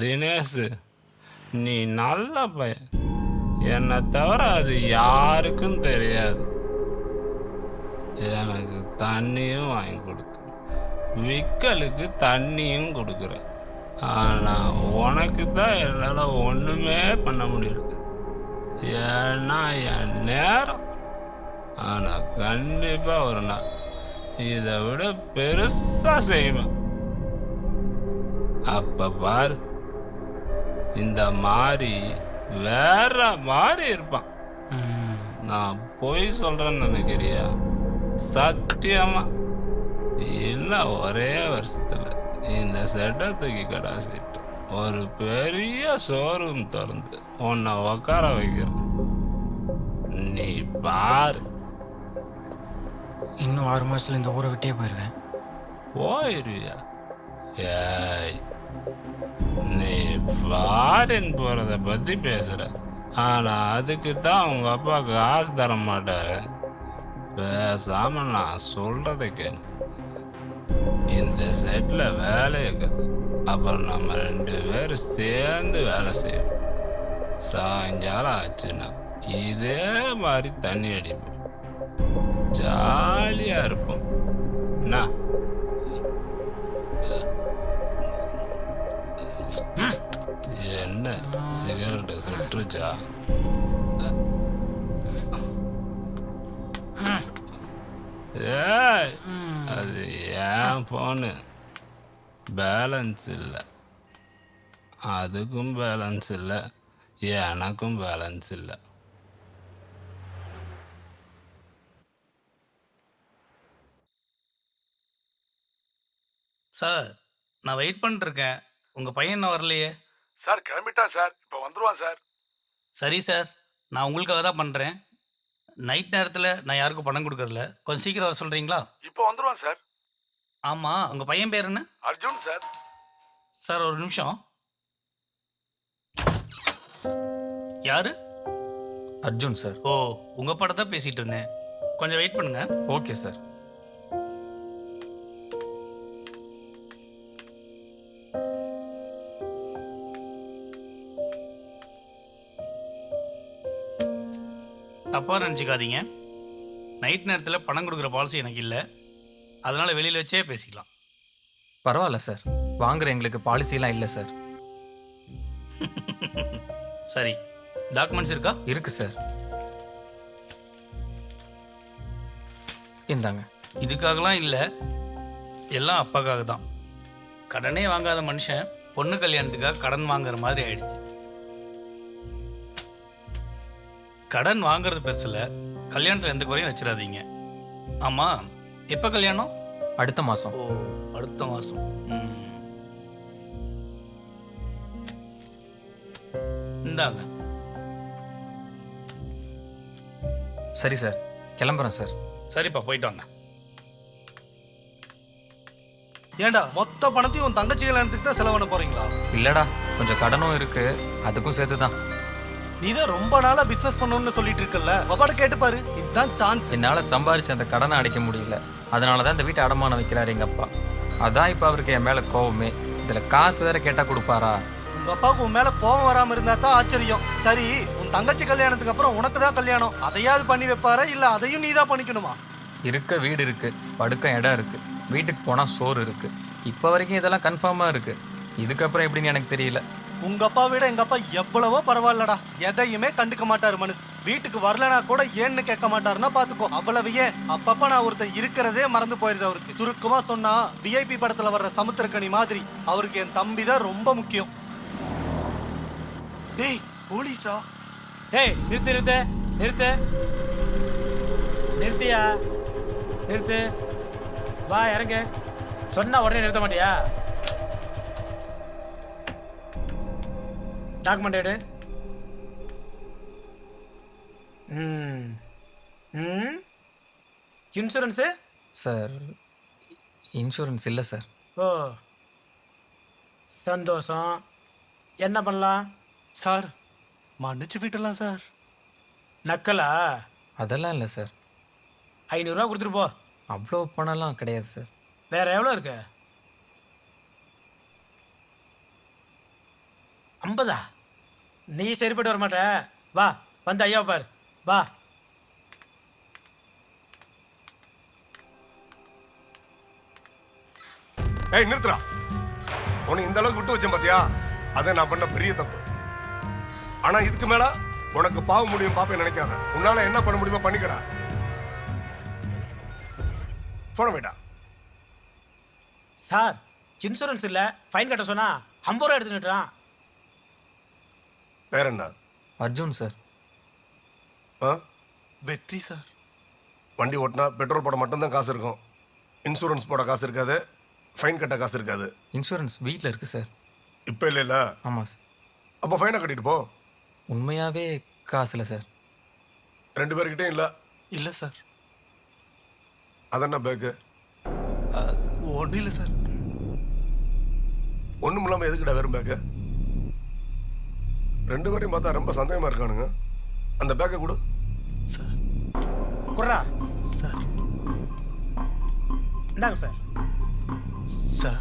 தினேஷ், நீ நல்ல பையன். என்னை தவிர அது யாருக்கும் தெரியாது. எனக்கு தண்ணியும் வாங்கி கொடுத்து, விக்கலுக்கு தண்ணியும் கொடுக்குற. ஆனால் உனக்கு தான் என்னால் ஒன்றுமே பண்ண முடியல. ஏன்னா என் நேரம். ஆனால் கண்டிப்பாக ஒரு நாள் இதை விட பெருசாக செய்வேன். அப்போ பாரு, இந்த மாதிரி வேற மாதிரி இருப்பான். நான் பொய் சொல்றேன்னு நினைக்கிறியா? சத்தியமா இல்லை, ஒரே வருஷத்துல இந்த செட்டை தூக்கி கடாசிட்டு ஒரு பெரிய ஷோரூம் திறந்து உன்னை உட்கார வைக்கிறேன். நீ பாரு. இன்னும் 6 மாசத்துல இந்த ஊரை விட்டே போயிடுவேன். போயிருவியா? ஏய், நீ ஃபாரின் போகிறத பற்றி பேசுகிற. ஆனால் அதுக்கு தான் உங்கள் அப்பா காசு தர மாட்டாரு. பேசாமல் நான் சொல்கிறத கேளு. இந்த செட்டில் வேலை இருக்குது. அப்புறம் நம்ம 2 பேரும் சேர்ந்து வேலை செய்வோம். சாயங்காலம் ஆச்சுன்னா இதே மாதிரி தண்ணி அடிப்போம். ஜாலியாக இருப்போம். என்ன? என்ன சிகரெட்டு சுற்றுச்சா? ஏய், அது ஏன் ஃபோனு. பேலன்ஸ் இல்லை. அதுக்கும் பேலன்ஸ் இல்லை, எனக்கும் பேலன்ஸ் இல்லை. சார், நான் வெயிட் பண்ணிருக்கேன். உங்கள் பையன் இன்னும் வரலையே? சார் கிளம்பிட்டான் சார், இப்போ வந்துடுவான் சார். சரி சார், நான் உங்களுக்காக தான் பண்ணுறேன். நைட் நேரத்தில் நான் யாருக்கும் பணம் கொடுக்கறதில்ல. கொஞ்சம் சீக்கிரம் வர சொல்கிறீங்களா? இப்போ வந்துடுவான் சார். ஆமாம், உங்கள் பையன் பேர் என்ன? அர்ஜுன் சார். சார் ஒரு நிமிஷம். யாரு? அர்ஜுன் சார். ஓ, உங்கள் படம் தான் பேசிகிட்டு இருந்தேன். கொஞ்சம் வெயிட் பண்ணுங்க. Okay sir. தப்பாக நினச்சிக்காதீங்க. நைட் நேரத்தில் பணம் கொடுக்குற பாலிசி எனக்கு இல்லை. அதனால் வெளியில் வச்சே பேசிக்கலாம். பரவாயில்ல சார், வாங்குற எங்களுக்கு பாலிசிலாம் இல்லை சார். சரி, டாக்குமெண்ட்ஸ் இருக்கா? இருக்கு சார். இந்தாங்க. இதுக்காகலாம் இல்லை, எல்லாம் அப்பாக்காக தான். கடனே வாங்காத மனுஷன் பொண்ணு கல்யாணத்துக்காக கடன் வாங்குற மாதிரி ஆயிடுச்சு. கடன் வாங்குறது பெருசில், கல்யாணத்தில் எந்த குறையும் வச்சிடாதீங்க. ஆமாம், எப்போ கல்யாணம்? அடுத்த மாதம். ஓ, அடுத்த மாதம். இந்தாங்க. சரி சார், கிளம்புறேன் சார். சரிப்பா, போயிட்டு வாங்க. ஏண்டா மொத்த பணத்தையும் உன் தங்கச்சி கல்யாணத்துக்கு தான் செலவு பண்ண போறீங்களா? இல்லடா, கொஞ்சம் கடனும் இருக்கு, அதுக்கும் சேர்த்து தான். நீ தான் ரொம்ப நாளா பிசினஸ் பண்ணணும்னு சொல்லிட்டு இருக்கல்ல, பாப்பாட்ட கேட்டு பாரு, இதுதான் சான்ஸ். என்னால் சம்பாரிச்சு அந்த கடனை அடைக்க முடியல. அதனால தான் இந்த வீட்டை அடமானம் வைக்கிறாரு எங்கள் அப்பா. அதான் இப்போ அவருக்கு என் மேலே கோவமே. இதில் காசு வேற கேட்டால் கொடுப்பாரா? உங்க அப்பாவுக்கு உன் மேல கோவம் வராம இருந்தா தான் ஆச்சரியம். சரி, உன் தங்கச்சி கல்யாணத்துக்கு அப்புறம் உனக்கு தான் கல்யாணம், அதையாவது பண்ணி வைப்பாரா இல்ல அதையும் நீ தான் பண்ணிக்கணுமா? இருக்க வீடு இருக்கு, படுக்க இடம் இருக்கு, வீட்டுக்கு போனால் சோறு இருக்கு. இப்போ வரைக்கும் இதெல்லாம் கன்ஃபார்மாக இருக்கு. இதுக்கப்புறம் எப்படின்னு எனக்கு தெரியல. உங்க அப்பா விட எங்க அப்பா எவ்வளவோ பரவாயில்லடா. எதையுமே கண்டுக்க மாட்டாரு மனுஷன். வீட்டுக்கு வரலனா கூட ஏன்னு கேட்க மாட்டாருன்னா பாத்துக்கோ. அவ்வளவு ஏன் அப்பப்ப நான் ஒருத்தன் இருக்கிறதே மறந்து போயிருது அவருக்கு. சுருக்கமா சொன்னா விஐபி படத்துல வர்ற சமுத்திரக்கனி மாதிரி அவருக்கு என் தம்பி தான் ரொம்ப முக்கியம். டேய் போலீஸ்ரா. ஏய், நிறுத்து நிறுத்து நிறுத்து நிறுத்தியா, நிறுத்து. வா இறங்கு. சொன்னா உடனே நிறுத்த மாட்டியா? டாக்குமெண்ட் எடு. இன்சூரன்ஸு? சார், இன்சூரன்ஸ் இல்லை சார். ஓ, சந்தோஷம். என்ன பண்ணலாம் சார்? மன்னிச்சு விட்டுலாம் சார். நக்கலா? அதெல்லாம் இல்லை சார். 500 கொடுத்துட்டு போ. அவ்வளோ பணம்லாம் கிடையாது சார். வேற எவ்வளோ இருக்கு? 50? நீ சரிப்பட்டு வர மாட்ட. வா வந்து ஐயா பாரு. வா. ஏய் நிறுத்துறா. உன்னை இந்த அளவுக்கு விட்டு வச்சேன் பாத்தியா? அதை நான் பண்ண பெரிய தப்பு. ஆனா இதுக்கு மேல உனக்கு பாவ முடியும் பாப்பேன் நினைக்காத. உன்னால என்ன பண்ண முடியுமோ பண்ணிக்கடா. போன வேடா. சார் இன்சூரன்ஸ் இல்ல, ஃபைன் கட்ட சொன்னா 50 ரூபா எடுத்துக்கிட்டான். வேற என்ன? அர்ஜுன் சார். ஆ? வெற்றி சார். வண்டி ஓட்டினா பெட்ரோல் போட மட்டும்தான் காசு இருக்கும். இன்சூரன்ஸ் போட காசு இருக்காது, ஃபைன் கட்ட காசு இருக்காது. இன்சூரன்ஸ் வீட்டில் இருக்குது சார். இப்போ இல்லைல்ல? ஆமாம் சார். அப்போ ஃபைனை கட்டிட்டு போ. உண்மையாகவே காசு இல்லை சார். 2 பேர்கிட்டயும் இல்லை. இல்லை சார். அதென்ன பேக்கு? ஒன்றும் இல்லை சார். ஒன்றும் இல்லாமல் எதுக்கிட்ட வெறும் பேக்கு? 2 பேரையும் பார்த்தா ரொம்ப சந்தேகமா இருக்கானுங்க. அந்த பேக்கை கொடு. சார். குர்ரா. சார். இந்தாங்க சார். சார்.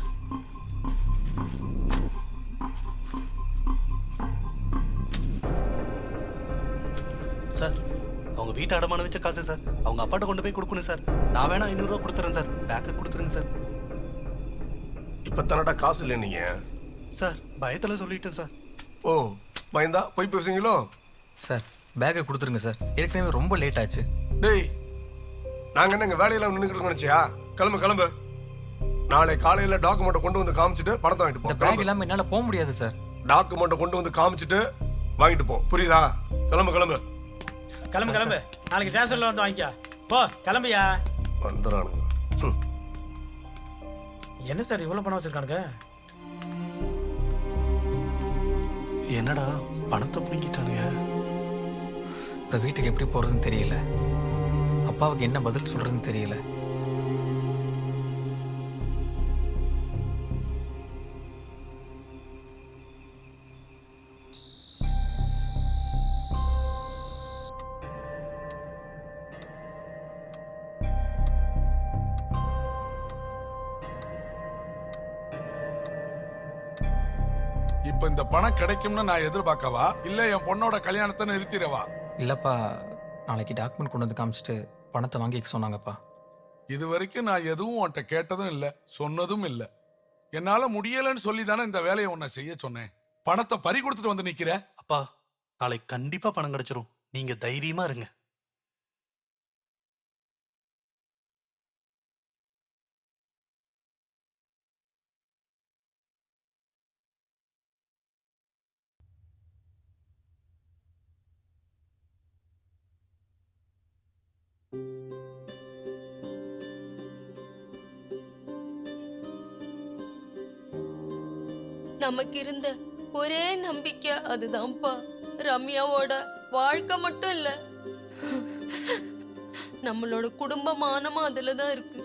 சார் அவங்க வீட்டை அடமான வச்ச காசு சார். அவங்க அப்பாட்ட கொண்டு போய் கொடுக்கணும் சார். நான் வேணா 500 ரூபா கொடுத்துறேன் சார். பேக்கை கொடுத்துருங்க சார். இப்போ தானடா காசு இல்லை நீங்க. சார் பயத்தில் சொல்லிட்டேன் சார். ஓ பயந்தா போய் பேசுவீங்களோ? சார் பேக்கை கொடுத்துருங்க சார். ஏற்கனவே ரொம்ப லேட் ஆச்சு. டேய் நாங்கள் என்ன எங்கள் வேலையெல்லாம் நின்றுக்கிட்டு நினச்சியா? கிளம்பு கிளம்பு. நாளை காலையில் டாக்குமெண்ட்டை கொண்டு வந்து காமிச்சிட்டு பணத்தை வாங்கிட்டு இந்த போ. பேக் இல்லாமல் என்னால் போக முடியாது சார். டாக்குமெண்ட்டை கொண்டு வந்து காமிச்சிட்டு வாங்கிட்டு போ. புரியுதா? கிளம்பு கிளம்பு. கிளம்பு கிளம்பு. நாளைக்கு ஸ்டேஷன்ல வந்து வாங்கிக்க. போ கிளம்பியா. வந்துடுறானுங்க. என்ன சார் இவ்வளவு பணம் வச்சிருக்கானுங்க? என்னடா பணத்தை பிடிக்கிட்டானுங்க. இப்போ வீட்டுக்கு எப்படி போகிறதுன்னு தெரியல. அப்பாவுக்கு என்ன பதில் சொல்கிறதுன்னு தெரியல. இப்ப இந்த பணம் கிடைக்கும்னு நான் எதிர்பார்க்கவா இல்ல என் பொண்ணோட கல்யாணத்தை நிறுத்திடவா? இல்லைப்பா, நாளைக்கு டாக்குமெண்ட் கொண்டு வந்து காமிச்சிட்டு பணத்தை வாங்கிக்க சொன்னாங்கப்பா. இது வரைக்கும் நான் எதுவும் உன்கிட்ட கேட்டதும் இல்ல, சொன்னதும் இல்ல. என்னால முடியலன்னு சொல்லி தானே இந்த வேலையை உன்னை செய்ய சொன்னேன். பணத்தை பறி கொடுத்துட்டு வந்து நிக்கிற. அப்பா நாளைக்கு கண்டிப்பா பணம் கிடைச்சிரும். நீங்க தைரியமா இருங்க. நமக்கு இருந்த ஒரே நம்பிக்கை அதுதான்ப்பா. ரம்யாவோட வாழ்க்கை மட்டும் இல்ல, நம்மளோட குடும்ப மானமும் அதுலதான் இருக்கு.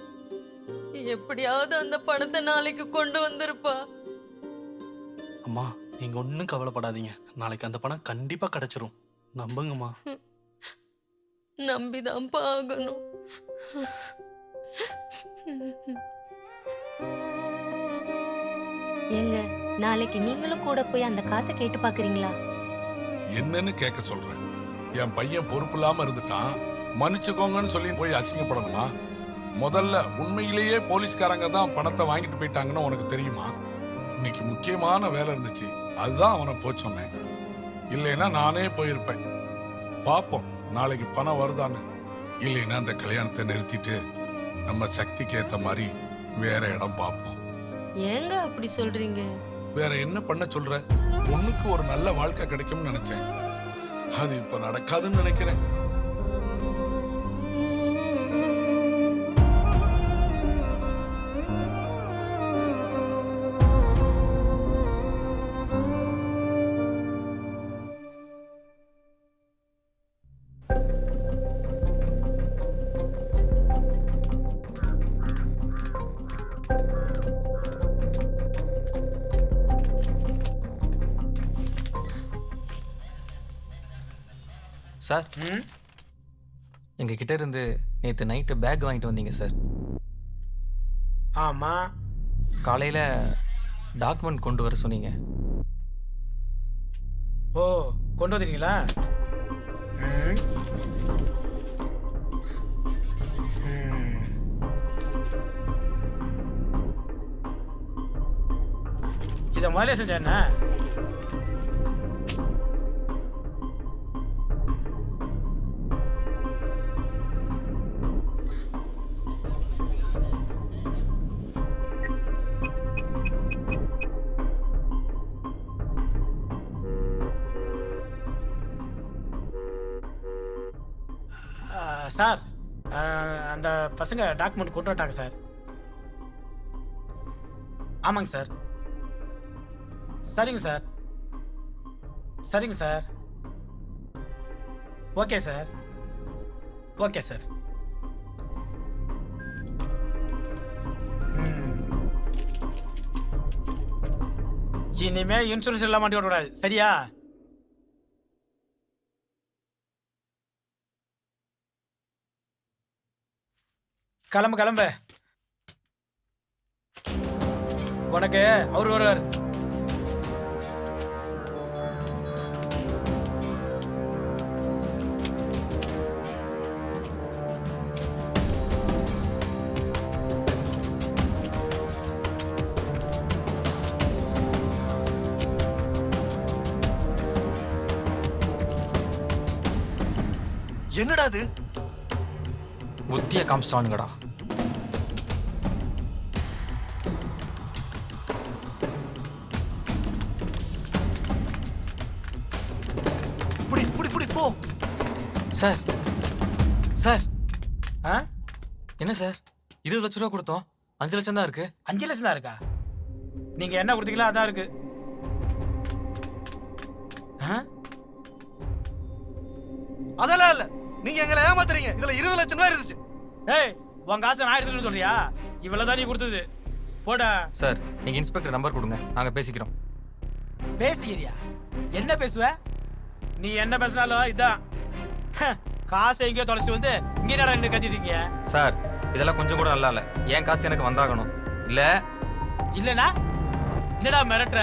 எப்படியாவது அந்த பணத்தை நாளைக்கு கொண்டு வந்திருப்பா. அம்மா நீங்க ஒன்றும் கவலைப்படாதீங்க. நாளைக்கு அந்த பணம் கண்டிப்பா கிடைச்சிரும். நம்புங்கம்மா. நம்பிதான்ப்பா ஆகணும். ஏங்க நாளைக்கு நீங்களும் கூட போய் அந்த காசை கேட்டு பாக்குறீங்களா? என்னன்னு கேட்க சொல்றேன். என் பையன் பொறுப்பு இல்லாம இருந்துட்டான், மன்னிச்சுக்கோங்கன்னு சொல்லி போய் அசிங்கப்படணுமா? முதல்ல உண்மையிலேயே போலீஸ்காரங்க தான் பணத்தை வாங்கிட்டு போயிட்டாங்கன்னு உனக்கு தெரியுமா? இன்னைக்கு முக்கியமான வேலை இருந்துச்சு, அதுதான் அவனை போய் சொன்னேன். இல்லைன்னா நானே போயிருப்பேன். பாப்போம் நாளைக்கு பணம் வருதான்னு. இல்லைன்னா அந்த கல்யாணத்தை நிறுத்திட்டு நம்ம சக்திக்கு ஏத்த மாதிரி வேற இடம் பார்ப்போம். ஏங்க அப்படி சொல்றீங்க? வேற என்ன பண்ண சொல்ற? பொண்ணுக்கு ஒரு நல்ல வாழ்க்கை கிடைக்கும்னு நினைச்சேன். அது இப்ப நடக்காதுன்னு நினைக்கிறேன். சார், எங்ககிட்ட இருந்து நேற்று நைட்டு பேக் வாங்கிட்டு வந்தீங்க சார். ஆமா. காலையில் டாக்குமெண்ட் கொண்டு வர சொன்னீங்க. ஓ கொண்டு வந்துட்டீங்களா? ம். ம். இதை முதலே செஞ்ச என்ன? சார், அந்த பசங்க டாக்குமெண்ட் கொண்டு வந்துட்டாங்க சார். ஆமாங்க சார். சரிங்க சார். சரிங்க sir. Okay sir. Okay sir. இனிமே இன்சூரன்ஸ் இல்லாம வண்டி ஓட்டக்கூடாது, சரியா? கிளம்பு கிளம்பு. உனக்கு அவர் வருவார். என்னடா அது? புத்திய காமிச்சிட்டானுங்கடா. இப்படி இப்படி இப்படி போ. சார் சார் ஆ? என்ன சார் 20 லட்ச ரூபா கொடுத்தோம், 5 லட்சம் தான் இருக்கு. 5 லட்சம் தான் இருக்கா? நீங்க என்ன கொடுத்தீங்களோ அதான் இருக்கு. ஆ? அதெல்லாம் இல்ல, நீங்க எங்களை ஏமாத்துறீங்க. இதுல 20 லட்சம் ரூபாய் இருந்துச்சு. ஏய், உன் காசை நான் எடுத்துன்னு சொல்றியா? இவ்வளவுதான் நீ கொடுத்தது. போடா. சார் நீங்க இன்ஸ்பெக்டர் நம்பர் கொடுங்க, நாங்க பேசிக்கிறோம். பேசுகிறியா? என்ன பேசுவ? நீ என்ன பேசினாலும் இதான். காசை எங்கேயோ தொலைச்சிட்டு வந்து இங்க என்னடா நின்னு கத்திட்டு இருக்கீங்க? சார் இதெல்லாம் கொஞ்சம் கூட நல்லா இல்ல. என் காசு எனக்கு வந்தாகணும். இல்ல இல்லனா என்னடா மிரட்டுற?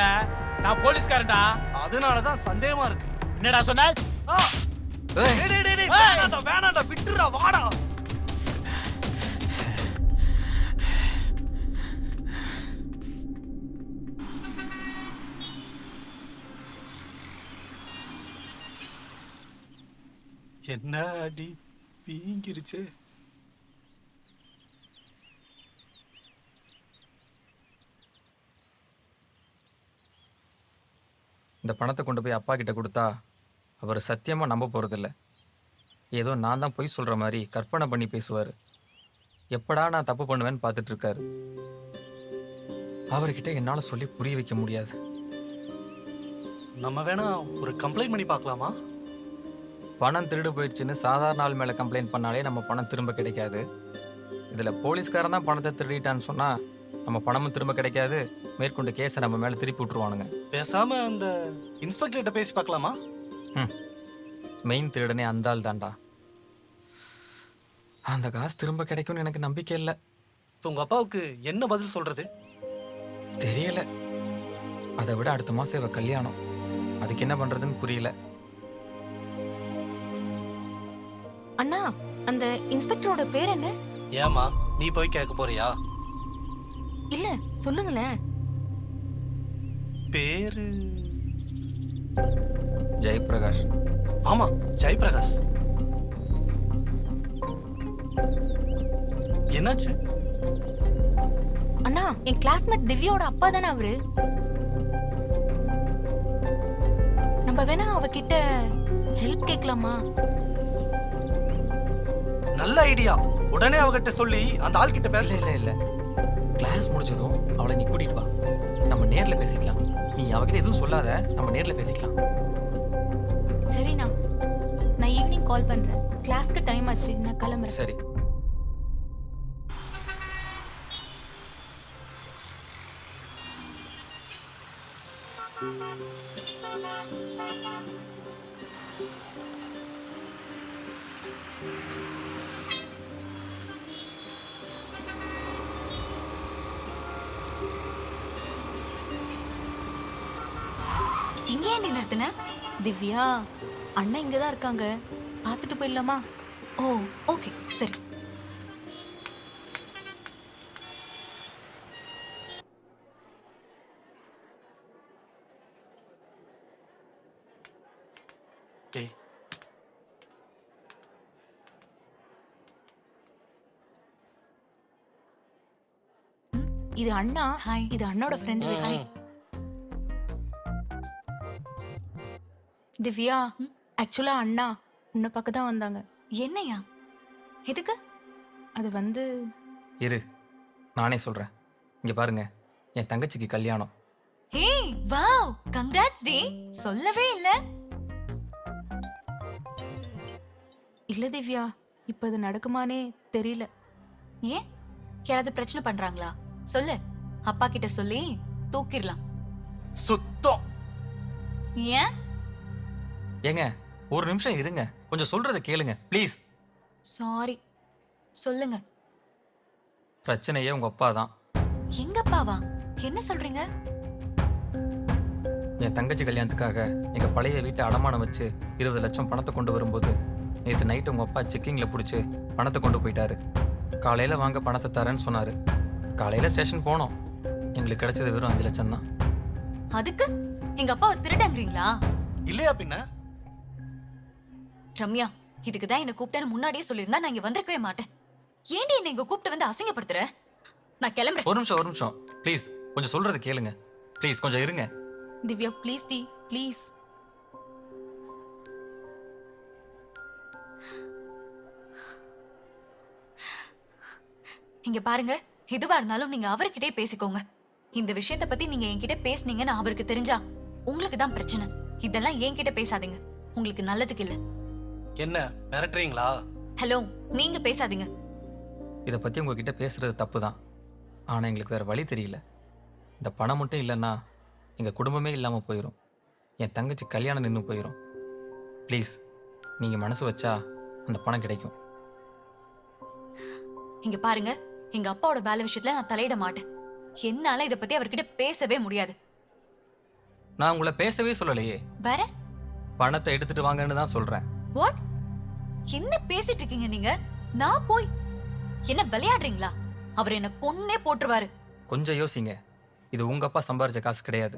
நான் போலீஸ்காரன்டா. அதனாலதான் சந்தேகமா இருக்கு. என்னடா சொன்ன? ஆ! ஏய், டேய், டேய், டேய், வேணாம்டா, வேணாம்டா, விட்டுறா, வாடா. என்ன அடி வீங்கிருச்சு. இந்த பணத்தை கொண்டு போய் அப்பா கிட்ட கொடுத்தா அவர் சத்தியமா நம்ப போறதில்ல. ஏதோ நான் தான் பொய் சொல்ற மாதிரி கற்பனை பண்ணி பேசுவாரு. எப்படா நான் தப்பு பண்ணுவேன்னு பார்த்துட்டு இருக்காரு. அவர்கிட்ட என்னால சொல்லி புரிய வைக்க முடியாது. நம்ம வேணா ஒரு கம்ப்ளைண்ட் பண்ணி பார்க்கலாமா? பணம் திருடு போயிடுச்சுன்னு சாதாரண ஆள் மேல கம்ப்ளைண்ட் பண்ணாலே நம்ம பணம் திரும்ப கிடைக்காது. இதுல போலீஸ்காரன் தான் பணத்தை திருடிட்டான்னு சொன்னா நம்ம பணமும் திரும்ப கிடைக்காது. மேற்கொண்டு கேஸை நம்ம மேல திருப்பி விட்டுருவானுங்க. பேசாம அந்த இன்ஸ்பெக்டர்கிட்ட பேசி பார்க்கலாமா? மெயின் திருடனே அந்த ஆள் தான்டா. அந்த காசு திரும்ப கிடைக்கும்னு எனக்கு நம்பிக்கை இல்லை. இப்ப உங்க அப்பாவுக்கு என்ன பதில் சொல்றது? தெரியல. அதை விட அடுத்த மாசம் இவ கல்யாணம். அதுக்கு என்ன பண்றதுன்னு புரியல. அண்ணா, அந்த இன்ஸ்பெக்டரோட பேர் என்ன? ஏமா நீ போய் கேட்க போறியா? இல்ல, சொல்லுங்களேன். பேரு ஜெயபிரகாஷ். ஆமா, ஜெயபிரகாஷ். என்னாச்சு? அண்ணா, என் கிளாஸ்மேட் திவ்யாவோட அப்பா தானே அவரு. நம்ம வேணா அவகிட்ட ஹெல்ப் கேட்கலாமா? நல்ல ஐடியா. உடனே அவகிட்ட சொல்லி அந்த ஆள் கிட்ட பேச. இல்ல இல்ல இல்ல, கிளாஸ் முடிஞ்சதும் அவளை நீ கூட்டிட்டு வா, நம்ம நேர்ல பேசிக்கலாம். நீ அவகிட்ட எதுவும் சொல்லாத, நம்ம நேர்ல பேசிக்கலாம். சரிண்ணா, நான் ஈவினிங் கால் பண்றேன். கிளாஸ்க்கு டைம் ஆச்சு, நான் கிளம்புறேன். சரி. எங்க ஏண்டி நிறுத்தின? திவ்யா அண்ணன் இங்க தான் இருக்காங்க, பார்த்துட்டு போயிடலாமா? ஓ ஓகே சரி. ஏய் இது அண்ணா. ஹாய். இது அண்ணோட ஃப்ரெண்ட் வெற்றி. திவ்யா ஆக்சுவலா அண்ணா உன்னை பார்க்க தான் வந்தாங்க. என்னையா? எதுக்கு? அது வந்து இரு, நானே சொல்கிறேன். இங்கே பாருங்க, என் தங்கச்சிக்கு கல்யாணம். ஹே வாவ், கங்க்ராட்ஸ் டி. சொல்லவே இல்ல. இல்ல திவ்யா, இப்ப இது நடக்குமானே தெரியல. ஏன், யாராவது பிரச்சனை பண்றாங்களா? சொல்லு, அப்பா கிட்ட சொல்லி தூக்கிடலாம். சுத்தம். ஏன்? ஏங்க ஒரு நிமிஷம் இருங்க, கொஞ்சம் சொல்கிறத கேளுங்க ப்ளீஸ். சாரி, சொல்லுங்க. பிரச்சனையே உங்கள் அப்பா தான். எங்க அப்பாவா? என்ன சொல்றீங்க? என் தங்கச்சி கல்யாணத்துக்காக எங்கள் பழைய வீட்டை அடமானம் வச்சு 20 லட்சம் பணத்தை கொண்டு வரும்போது நேற்று நைட்டு உங்கள் அப்பா செக்கிங்கில் பிடிச்சி பணத்தை கொண்டு போயிட்டாரு. காலையில் வாங்க பணத்தை தரேன்னு சொன்னார். காலையில் ஸ்டேஷன் போனோம், எங்களுக்கு கிடைச்சது வெறும் 5 லட்சம் தான். அதுக்கு எங்க அப்பாவை திருடங்கிறீங்களா? இல்லையா பின்ன? ரம்யா, இதுக்கு தான் என்ன கூப்பிட்டேன்னு முன்னாடியே சொல்லியிருந்தா நான் இங்க வந்திருக்கவே மாட்டேன். ஏன்டி என்ன இங்க கூப்பிட்டு வந்து அசிங்கப்படுத்துற? நான் கிளம்புறேன். ஒரு நிமிஷம் ப்ளீஸ், கொஞ்சம் சொல்கிறத கேளுங்க ப்ளீஸ், கொஞ்சம் இருங்க. திவ்யா ப்ளீஸ் டி, ப்ளீஸ். இங்க பாருங்க, எதுவா இருந்தாலும் நீங்க அவர்கிட்டே பேசிக்கோங்க. இந்த விஷயத்தை பத்தி நீங்க என்கிட்ட பேசுனீங்கன்னு அவருக்கு தெரிஞ்சா உங்களுக்கு தான் பிரச்சனை. இதெல்லாம் என்கிட்ட பேசாதீங்க, உங்களுக்கு நல்லதுக்கு இல்ல. என்ன மிரட்டுறீங்களா? ஹலோ, நீங்க பேசாதீங்க. இதை பற்றி உங்ககிட்ட பேசுகிறது தப்பு தான், ஆனால் எங்களுக்கு வேறு வழி தெரியல. இந்த பணம் மட்டும் இல்லைன்னா எங்கள் குடும்பமே இல்லாமல் போயிடும். என் தங்கச்சி கல்யாணம் நின்று போயிடும். ப்ளீஸ், நீங்கள் மனசு வச்சா அந்த பணம் கிடைக்கும். இங்க பாருங்க, எங்க அப்பாவோட வேலை விஷயத்துல நான் தலையிட மாட்டேன். என்னால இத பத்தி அவர்கிட்ட பேசவே முடியாது. நான் உங்களை பேசவே சொல்லலையே, வேற பணத்தை எடுத்துட்டு வாங்கன்னு தான் சொல்கிறேன். வாட்? என்ன பேசிட்டு இருக்கீங்க நீங்க? நான் போய் என்ன விளையாடுறீங்களா? அவர் என்ன கொன்னே போட்டுருவாரு. கொஞ்சம் யோசிங்க, இது உங்கள் அப்பா சம்பாரிச்ச காசு கிடையாது,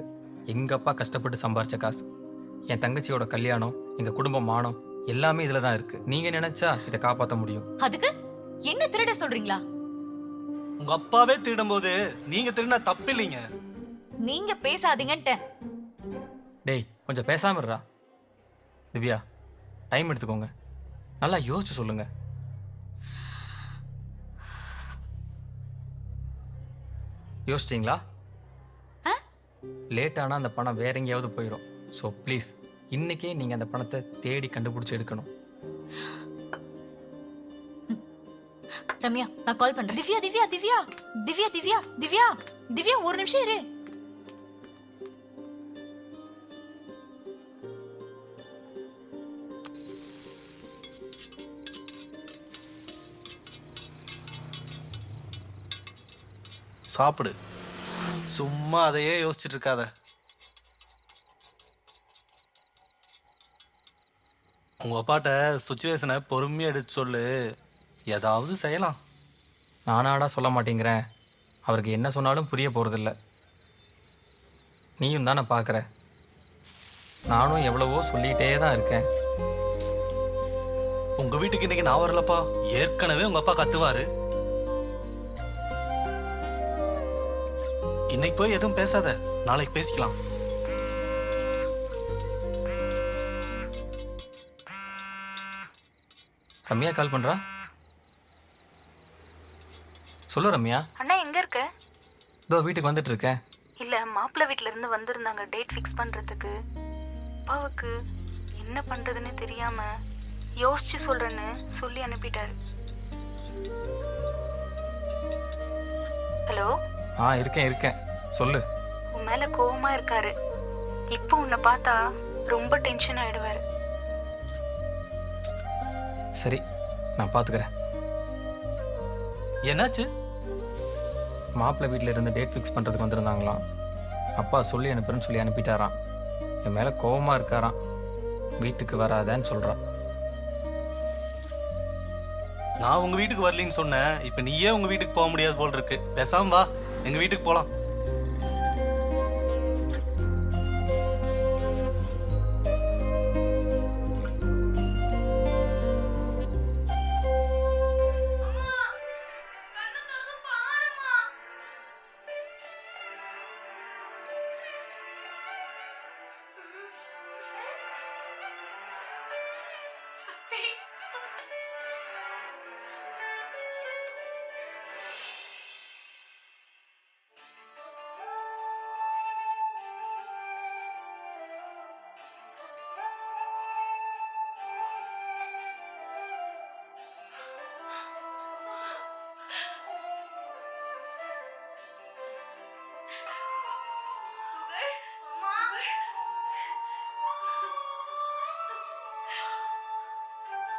எங்கள் அப்பா கஷ்டப்பட்டு சம்பாரிச்ச காசு. என் தங்கச்சியோட கல்யாணம், எங்கள் குடும்பம் மானம் எல்லாமே இதில் தான் இருக்குது. நீங்கள் நினச்சா இதை காப்பாற்ற முடியும். அதுக்கு என்ன திருட சொல்றீங்களா? உங்க அப்பாவே திருடும் போது நீங்க திருடினா தப்பு இல்லைங்க. நீங்க பேசாதீங்கன்ட்டு. டேய், கொஞ்சம் பேசாம இருடா. திவ்யா, டைம் எடுத்துக்கோங்க, நல்லா யோசிச்சு சொல்லுங்க. யோசிச்சிங்களா? லேட் ஆனால் அந்த பணம் வேற எங்கேயாவது போயிடும். ஸோ ப்ளீஸ், இன்னைக்கே நீங்கள் அந்த பணத்தை தேடி கண்டுபிடிச்சி எடுக்கணும். ரம்யா, நான் கால் பண்றேன். திவ்யா திவ்யா திவ்யா திவ்யா திவ்யா திவ்யா திவ்யா ஒரு நிமிஷம் இரு. சாப்பிடு, சும்மா அதையே யோசிச்சுட்டு இருக்காத. உங்க அப்பாட்ட சுச்சுவேஷனை பொறுமையா எடுத்து சொல்லு, ஏதாவது செய்யலாம். நானாடா சொல்ல மாட்டேங்கிறேன், அவருக்கு என்ன சொன்னாலும் புரிய போகிறதில்ல. நீயும் தானே பார்க்குற, நானும் எவ்வளவோ சொல்லிகிட்டே தான் இருக்கேன். உங்க வீட்டுக்கு இன்னைக்கு நான் வரலப்பா, ஏற்கனவே உங்க அப்பா கத்துவாரு. இன்னைக்கு போய் எதுவும் பேசாத, நாளைக்கு பேசிக்கலாம். ரம்யா கால் பண்ணுறா. சொல்லு ரம்யா. அண்ணா எங்க இருக்க? இதோ வீட்டுக்கு வந்துட்டு இருக்கேன். இல்ல, மாப்பிள்ளை வீட்ல இருந்து வந்திருந்தாங்க டேட் ஃபிக்ஸ் பண்றதுக்கு. அப்பாவுக்கு என்ன பண்றதுன்னு தெரியாம யோசிச்சு சொல்றேன்னு சொல்லி அனுப்பிட்டாரு. ஹலோ. இருக்கேன் சொல்லு. உன் மேல கோவமா இருக்காரு. இப்போ உன்னை பார்த்தா ரொம்ப டென்ஷன் ஆயிடுவாரு. சரி, நான் பார்த்துக்கிறேன். என்னாச்சு? மாப்பிள்ளை வீட்டில் இருந்து டேட் ஃபிக்ஸ் பண்ணுறதுக்கு வந்திருந்தாங்களாம். அப்பா சொல்லி அனுப்புறேன்னு சொல்லி அனுப்பிட்டாராம். என் மேலே கோவமாக இருக்காராம். வீட்டுக்கு வராதன்னு சொல்கிறா. நான் உங்க வீட்டுக்கு வரலின்னு சொன்னேன். இப்ப நீயே உங்க வீட்டுக்கு போக முடியாது போல் இருக்கு. பேசாம வா, எங்க வீட்டுக்கு போலாம்.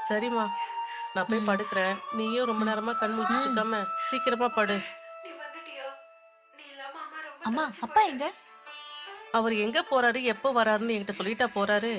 சரிம்மா, நான் போய் படுக்கிறேன். நீயும் ரொம்ப நேரமா கண் முழிச்சிட்டு இருக்காம சீக்கிரமா படு. அம்மா அப்பா எங்க? அவர் எங்க போறாரு, எப்போ வராருன்னு என்கிட்ட சொல்லிட்டா போறாரு.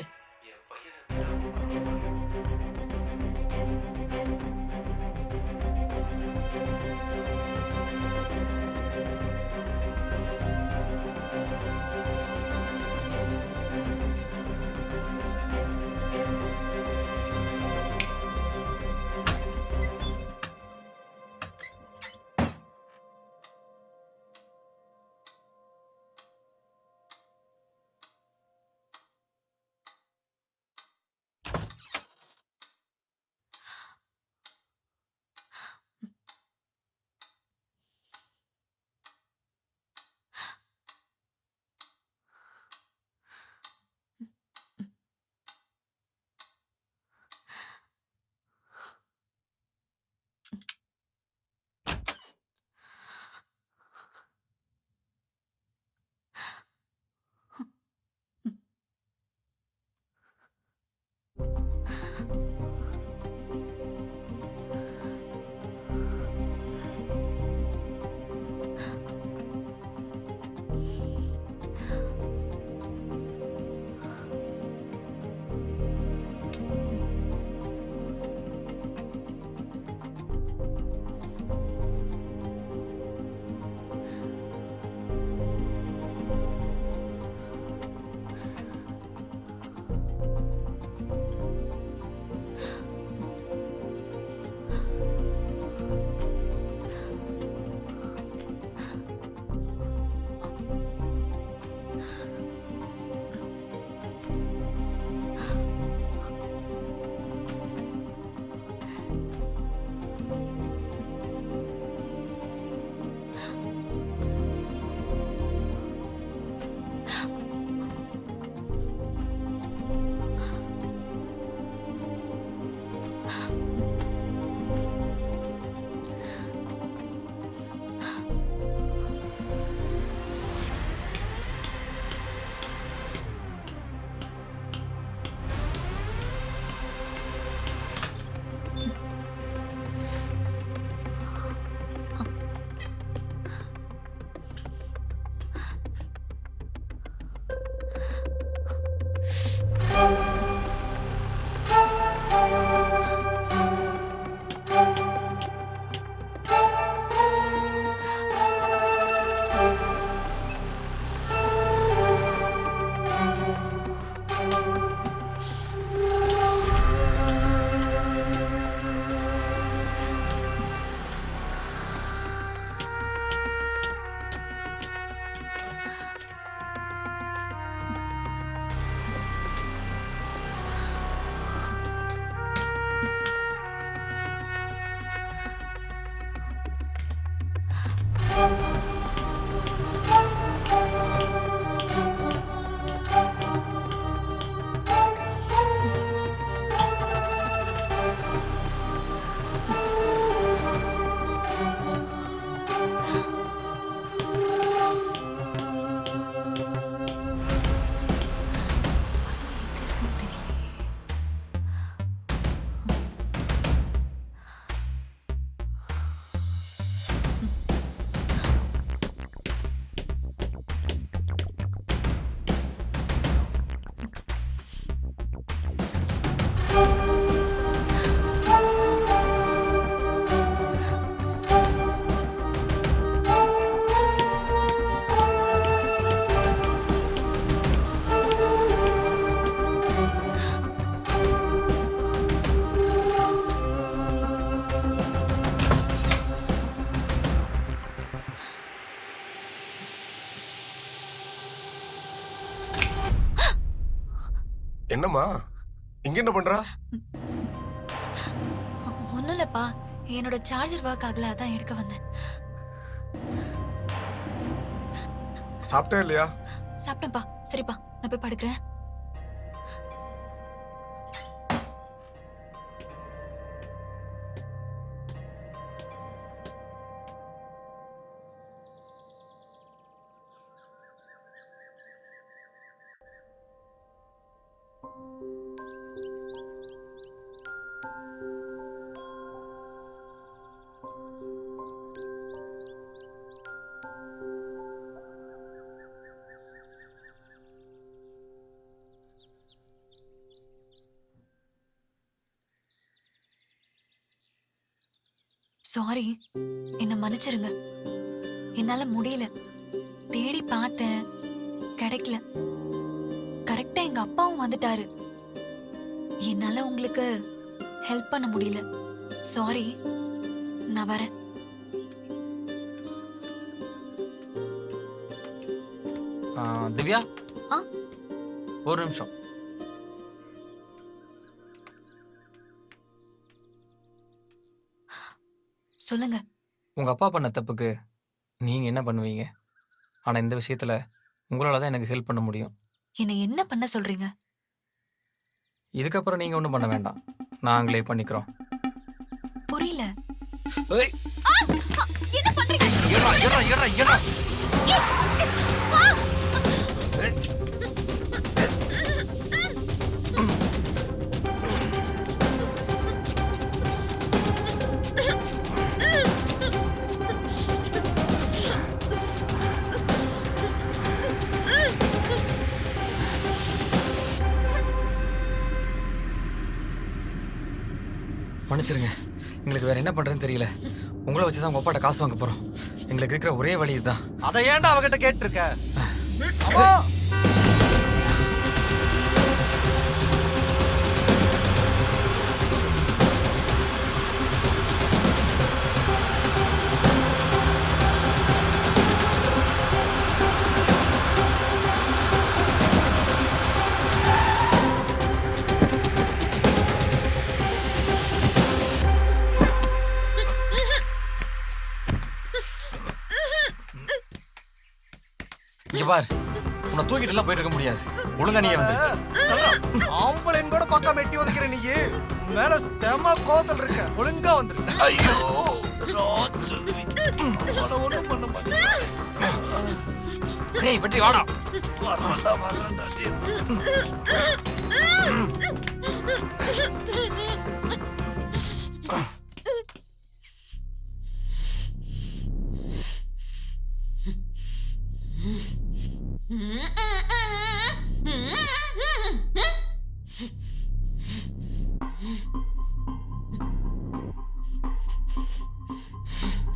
என்னம்மா இங்க என்ன பண்றா? ஒண்ணும் இல்லப்பா, என்னோட சார்ஜர் ஒர்க் ஆகல, அதான் எடுக்க வந்தேன். சாப்பிட்டே இல்லையா? சாப்பிட்டேன்ப்பா. சரிப்பா, நான் போய் படுக்கிறேன். சாரி, என்ன மன்னிச்சிருங்க. என்னால முடியல. தேடி பார்த்தேன், கிடைக்கல. கரெக்டா எங்க அப்பாவும் வந்துட்டாரு. என்னால உங்களுக்கு ஹெல்ப் பண்ண முடியல. சாரி, நான் வரேன். திவ்யா, ஆ? ஒரு நிமிஷம். சொல்லுங்க. உங்க அப்பா பண்ண தப்புக்கு நீங்க என்ன பண்ணுவீங்க? ஆனா இந்த விஷயத்துல உங்களால தான் எனக்கு ஹெல்ப் பண்ண முடியும். என்ன என்ன பண்ண சொல்றீங்க? இதுக்கப்புறம் நீங்க ஒன்றும் பண்ண வேண்டாம், நாங்களே பண்ணிக்கிறோம். புரியல. ஏய், என்ன பண்றீங்க? ஏறா, ஏறா, ஏறா, ஏறா. மன்னிச்சிருங்க, எங்களுக்கு வேற என்ன பண்றதுன்னு தெரியல. உங்களை வச்சு தான் உங்க அப்பாட்ட காசு வாங்க போறோம். எங்களுக்கு இருக்கிற ஒரே வழி இதுதான். அதை ஏன்டா அவகிட்ட கேட்டிருக்க? அம்மா! இங்க பார், உன்னை தூக்கிட்டு எல்லாம் போயிட்டு இருக்க முடியாது. ஒழுங்கா நீயே வந்து. ஆம்பளைன்னு கூட பக்கம் வெட்டி ஒதுக்கிற நீ மேல செம கோத்தல் இருக்க. ஒழுங்கா வந்துரு. ஐயோ ஒண்ணும் பண்ண மாட்டேன். டேய் வெட்டி வாடா. வரண்டா வரண்டா.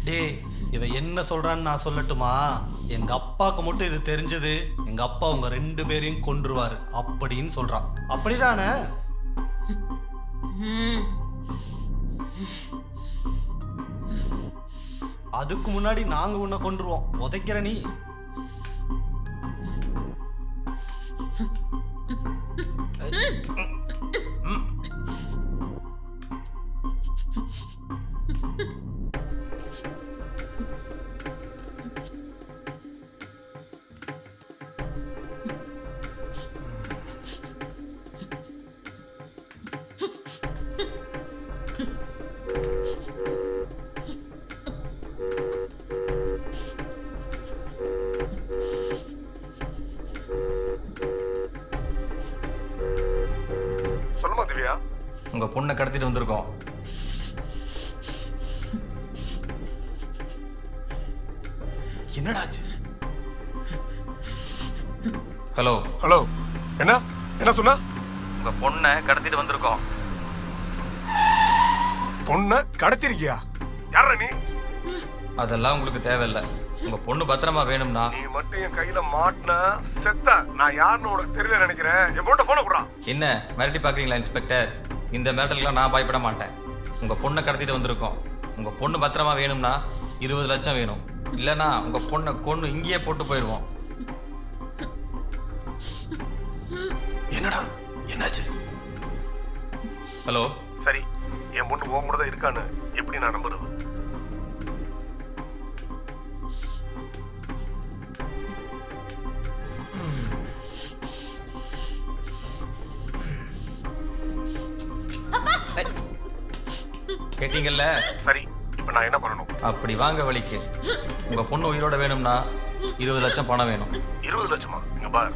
டேய், இவ என்ன சொல்றான்னு நான் சொல்லட்டுமா? எங்க அப்பாவுக்கு மட்டும் இது தெரிஞ்சது, எங்க அப்பா உங்க 2 பேரையும் கொன்றுவாரு அப்படின்னு சொல்றான். அப்படிதானே? அதுக்கு முன்னாடி நாங்க உன்னை கொன்றுவோம். உதைக்கிற நீ. சொல்லுமா திவ்யா? உங்க பொண்ணை கடத்திட்டு வந்திருக்கோம். என்னடாச்சு? ஹலோ ஹலோ, என்ன என்ன சொன்னா? உங்க பொண்ணை கடத்திட்டு வந்திருக்கோம். பொண்ண கடத்திருக்கியா? யார நீ? அதெல்லாம் உங்களுக்கு தேவையில்லை. உங்க பொண்ணு பத்திரமா வேணும்னா நீ மட்டும் என் கையில மாட்டின செத்த. நான் யாருன்னு உனக்கு தெரியல நினைக்கிறேன். என் பொண்ணை போன குடுறா. என்ன மிரட்டி பாக்குறீங்களா இன்ஸ்பெக்டர்? இந்த மிரட்டலுக்குலாம் நான் பயப்பட மாட்டேன். உங்க பொண்ணை கடத்திட்டு வந்திருக்கோம். உங்க பொண்ணு பத்திரமா வேணும்னா 20 லட்சம் வேணும். இல்லைன்னா உங்க பொண்ணை கொன்னு இங்கேயே போட்டு போயிடுவோம். என்னடா என்னாச்சு? ஹலோ. சரி, என் பொண்ணு உன் கூட தான் இருக்கான்னு எப்படி நான் நம்புறது? கேட்டீங்கல்ல? சரி, இப்ப நான் என்ன பண்ணணும்? அப்படி வாங்க வழிக்கு. உங்க பொண்ணு உயிரோட வேணும்னா 20 லட்சம் பணம் வேணும். 20 லட்சமா? இங்க பார்,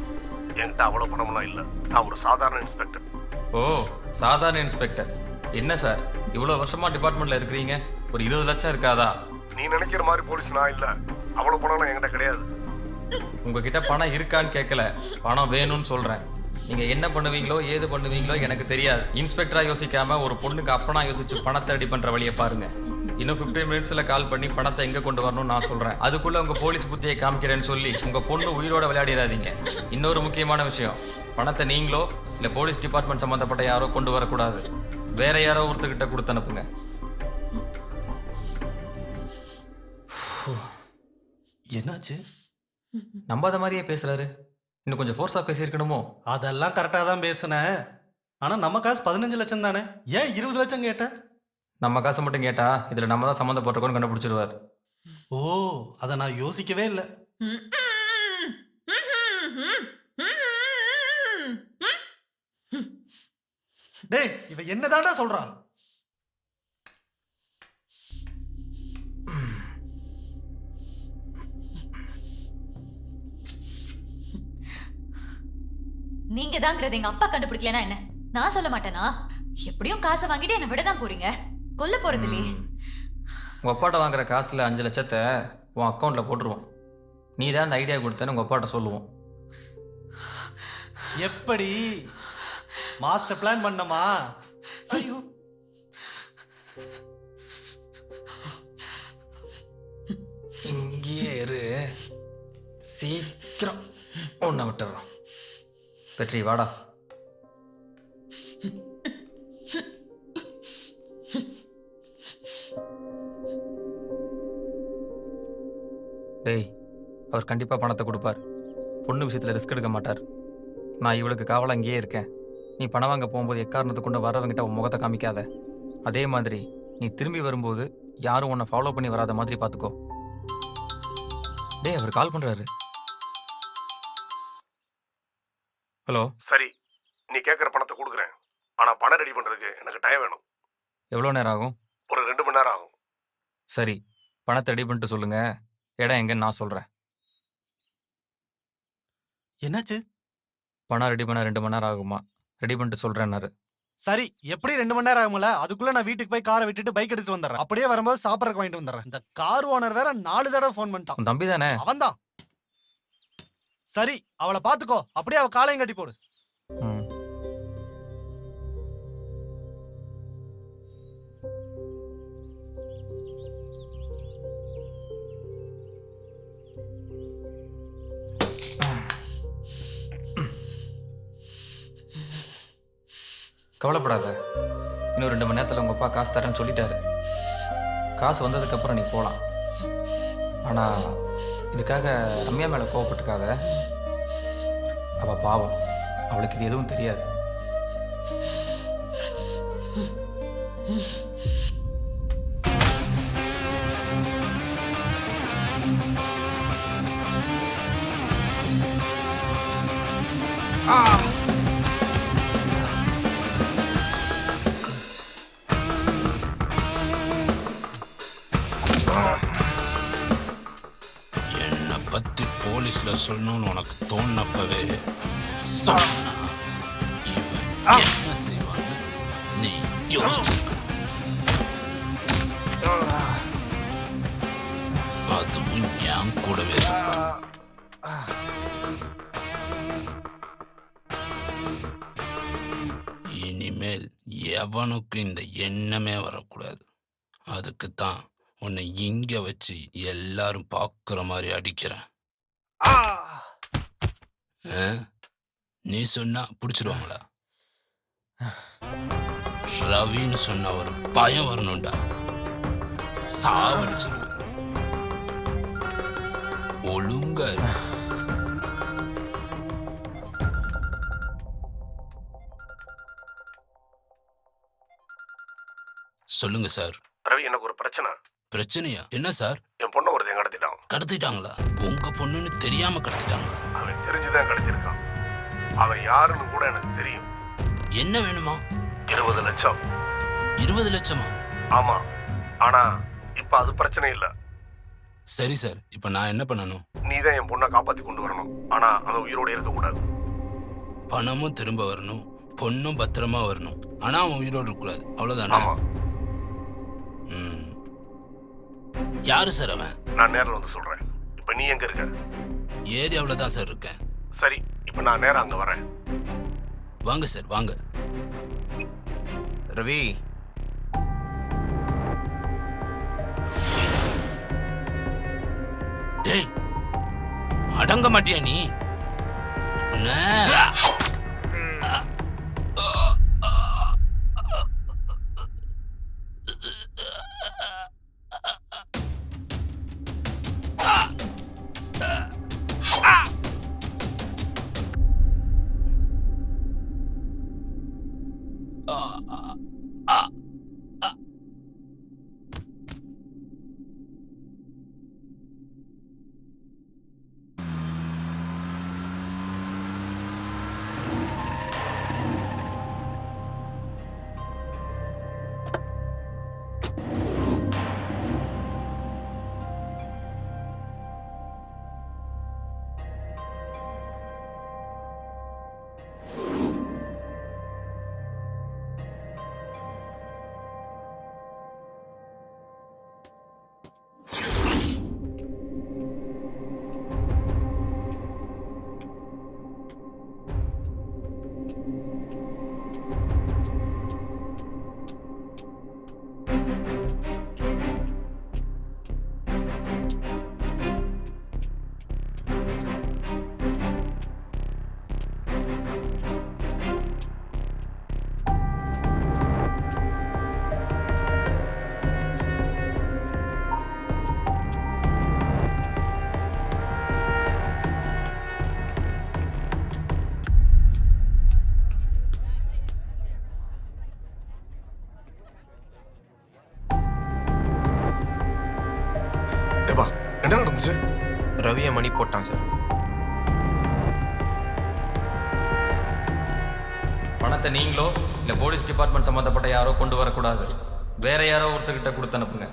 என்கிட்ட அவ்வளவு பணம்லாம் இல்ல. நான் ஒரு சாதாரண இன்ஸ்பெக்டர். ஓ, சாதாரண இன்ஸ்பெக்டர். என்ன சார் இவ்வளவு வருஷமா டிபார்ட்மெண்ட்ல இருக்கிறீங்க, ஒரு 20 லட்சம் இருக்காதா? நீ நினைக்கிற மாதிரி போலீஸ் நான் இல்ல. அவ்வளவு பணம்லாம் என்கிட்ட கிடையாது. உங்ககிட்ட பணம் இருக்கான்னு கேட்கல, பணம் வேணும்னு சொல்றேன். நீங்க என்ன பண்ணுவீங்களோ ஏது பண்ணுவீங்களோ எனக்கு தெரியாது. இன்ஸ்பெக்டரா யோசிக்காம ஒரு பொண்ணுக்கு அப்பனா யோசிச்சு பணத்தை ரெடி பண்ற வழியை பாருங்க. இன்னும் 15 மினிட்ஸ்ல கால் பண்ணி பணத்தை எங்க கொண்டு வரணும்னு நான் சொல்றேன். அதுக்குள்ள உங்க போலீஸ் புத்தியை காமிக்கிறேன்னு சொல்லி உங்க பொண்ணு உயிரோட விளையாடிடாதீங்க. இன்னொரு முக்கியமான விஷயம், பணத்தை நீங்களோ இல்ல போலீஸ் டிபார்ட்மெண்ட் சம்பந்தப்பட்ட யாரோ கொண்டு வரக்கூடாது. வேற யாரோ ஒருத்தர்கிட்ட கொடுத்து அனுப்புங்க. என்னாச்சு? நம்பாத மாதிரியே பேசுறாரு. இன்னும் கொஞ்சம் ஃபோர்ஸா பேசியிருக்கணுமோ? அதெல்லாம் கரெக்டா தான் பேசுனேன். ஆனா நம்ம காசு 15 லட்சம் தானே, ஏன் 20 லட்சம் கேட்ட? நம்ம காசை மட்டும் கேட்டா இதுல நம்ம தான் சம்மந்தப்பட்டிருக்கோம்னு கண்டுபிடிச்சிருவார். ஓ, அத நான் யோசிக்கவே இல்லை. டேய், இவ என்னதான்டா சொல்றா? நீங்க தாங்கிறது எங்க அப்பா கண்டுபிடிக்கலனா என்ன? நான் சொல்ல மாட்டேனா? எப்படியும் காசை வாங்கிட்டு என்ன விட தான் போறீங்க, கொல்ல போறது இல்லையே. உங்க அப்பாட்ட வாங்குற காசுல 5 லட்சத்தை உன் அக்கௌண்ட்ல போட்டுருவோம். நீ தான் அந்த ஐடியா கொடுத்தேன்னு உங்க அப்பாட்ட சொல்லுவோம். எப்படி மாஸ்டர் பிளான் பண்ணமா? ஐயோ, இங்கேயே இரு, சீக்கிரம் ஒன்ன விட்டுறோம். வெற்றி வாடா. டேய், அவர் கண்டிப்பா பணத்தை கொடுப்பார். பொண்ணு விஷயத்துல ரிஸ்க் எடுக்க மாட்டார். நான் இவளுக்கு காவலா இங்கேயே இருக்கேன். நீ பணம் வாங்க போகும்போது எக்காரணத்தை கொண்டு வரவங்கிட்ட உன் முகத்தை காமிக்காத. அதே மாதிரி நீ திரும்பி வரும்போது யாரும் உன்னை ஃபாலோ பண்ணி வராத மாதிரி பார்த்துக்கோ. டேய், அவர் கால் பண்றாரு. ஹலோ. சரி, நீ கேட்குற பணத்தை கொடுக்குறேன். ஆனா பணம் ரெடி பண்றதுக்கு எனக்கு டைம் வேணும். எவ்வளோ நேரம் ஆகும்? ஒரு 2 மணி நேரம் ஆகும். சரி, பணத்தை ரெடி பண்ணிட்டு சொல்லுங்க. இடம் எங்கன்னு நான் சொல்றேன். என்னாச்சு? பணம் ரெடி பண்ண 2 மணி நேரம் ஆகுமா? ரெடி பண்ணிட்டு சொல்றேன்னாரு. சரி, எப்படி 2 மணி நேரம் ஆகும்ல? அதுக்குள்ள நான் வீட்டுக்கு போய் காரை விட்டுட்டு பைக் எடுத்து வந்துடுறேன். அப்படியே வரும்போது சாப்பிட்றதுக்கு வாங்கிட்டு வந்துடுறேன். இந்த கார் ஓனர் வேற 4 தடவை ஃபோன் பண்ணிட்டான். உன் தம்பி தானே? அவன்தான். சரி, அவளை பாத்துக்கோ. அப்படியே அவ காலையும் கட்டி போடு. ம். கவலைப்படாத, இன்னும் 2 மணி நேரத்தில் உங்கள் அப்பா காசு தரேன்னு சொல்லிட்டாரு. காசு வந்ததுக்கப்புறம் நீ போகலாம். ஆனால் இதுக்காக ரம்யா மேலே கோவப்பட்டுக்காத. அவள் பாவம், அவளுக்கு இது எதுவும் தெரியாது. என்னை பத்தி போலீஸ்ல சொல்லணும்னு உனக்கு தோணுனப்பவே சொன்னா இவன் என்ன செய்வான்னு நீ யோசிச்சிருக்க. அதுவும் என் கூடவே இருப்பான். இனிமேல் எவனுக்கும் இந்த எண்ணமே வரக்கூடாது. அதுக்கு தான் உன்னை இங்க வச்சு எல்லாரும் பார்க்குற மாதிரி அடிக்கிறேன். நீ சொன்னா பிடிச்சிருவாங்களா? ரவின்னு சொன்ன ஒரு பயம் வரணும்டா, சாவடிச்சிருவேன். ஒழுங்கா இரு. சொல்லுங்க சார். ரவி, எனக்கு ஒரு பிரச்சனை. பிரச்சனையா? என்ன சார்? என் பொண்ணை ஒருத்தன் கடத்திட்டான். கடத்திட்டாங்களா? உங்க பொண்ணுன்னு தெரியாம கடத்திட்டாங்களா? அவன் தெரிஞ்சுதான் கடத்திருக்கான். அவன் யாருன்னு கூட எனக்கு தெரியும். என்ன வேணுமா? 20 லட்சம். 20 லட்சமா? ஆமா. ஆனா இப்ப அது பிரச்சனை இல்ல. சரி சார், இப்ப நான் என்ன பண்ணணும்? நீ தான் என் பொண்ணை காப்பாத்தி கொண்டு வரணும். ஆனா அவன் உயிரோட இருக்க கூடாது. பணமும் திரும்ப வரணும், பொண்ணும் பத்திரமா வரணும். ஆனா அவன் உயிரோடு இருக்கக்கூடாது, அவ்வளவுதானா? ஆமா. ம். யாரு சார் அவன்? நான் நேர்ல வந்து சொல்றேன். இப்ப நீ எங்க இருக்க? ஏரியாவில் தான் சார் இருக்கேன். சரி, இப்ப நான் நேரா அங்க வரேன். வாங்க சார், வாங்க. ரவி, டேய், அடங்க மாட்டியா நீ? உன்னை- ஏப்பா, என்ன நடந்துச்சு? ரவியை மணி போட்டான் சார். பணத்தை நீங்களோ இல்லை போலீஸ் டிபார்ட்மெண்ட் சம்மந்தப்பட்ட யாரோ கொண்டு வரக்கூடாது. வேற யாரோ ஒருத்தர்கிட்ட கொடுத்து அனுப்புங்க.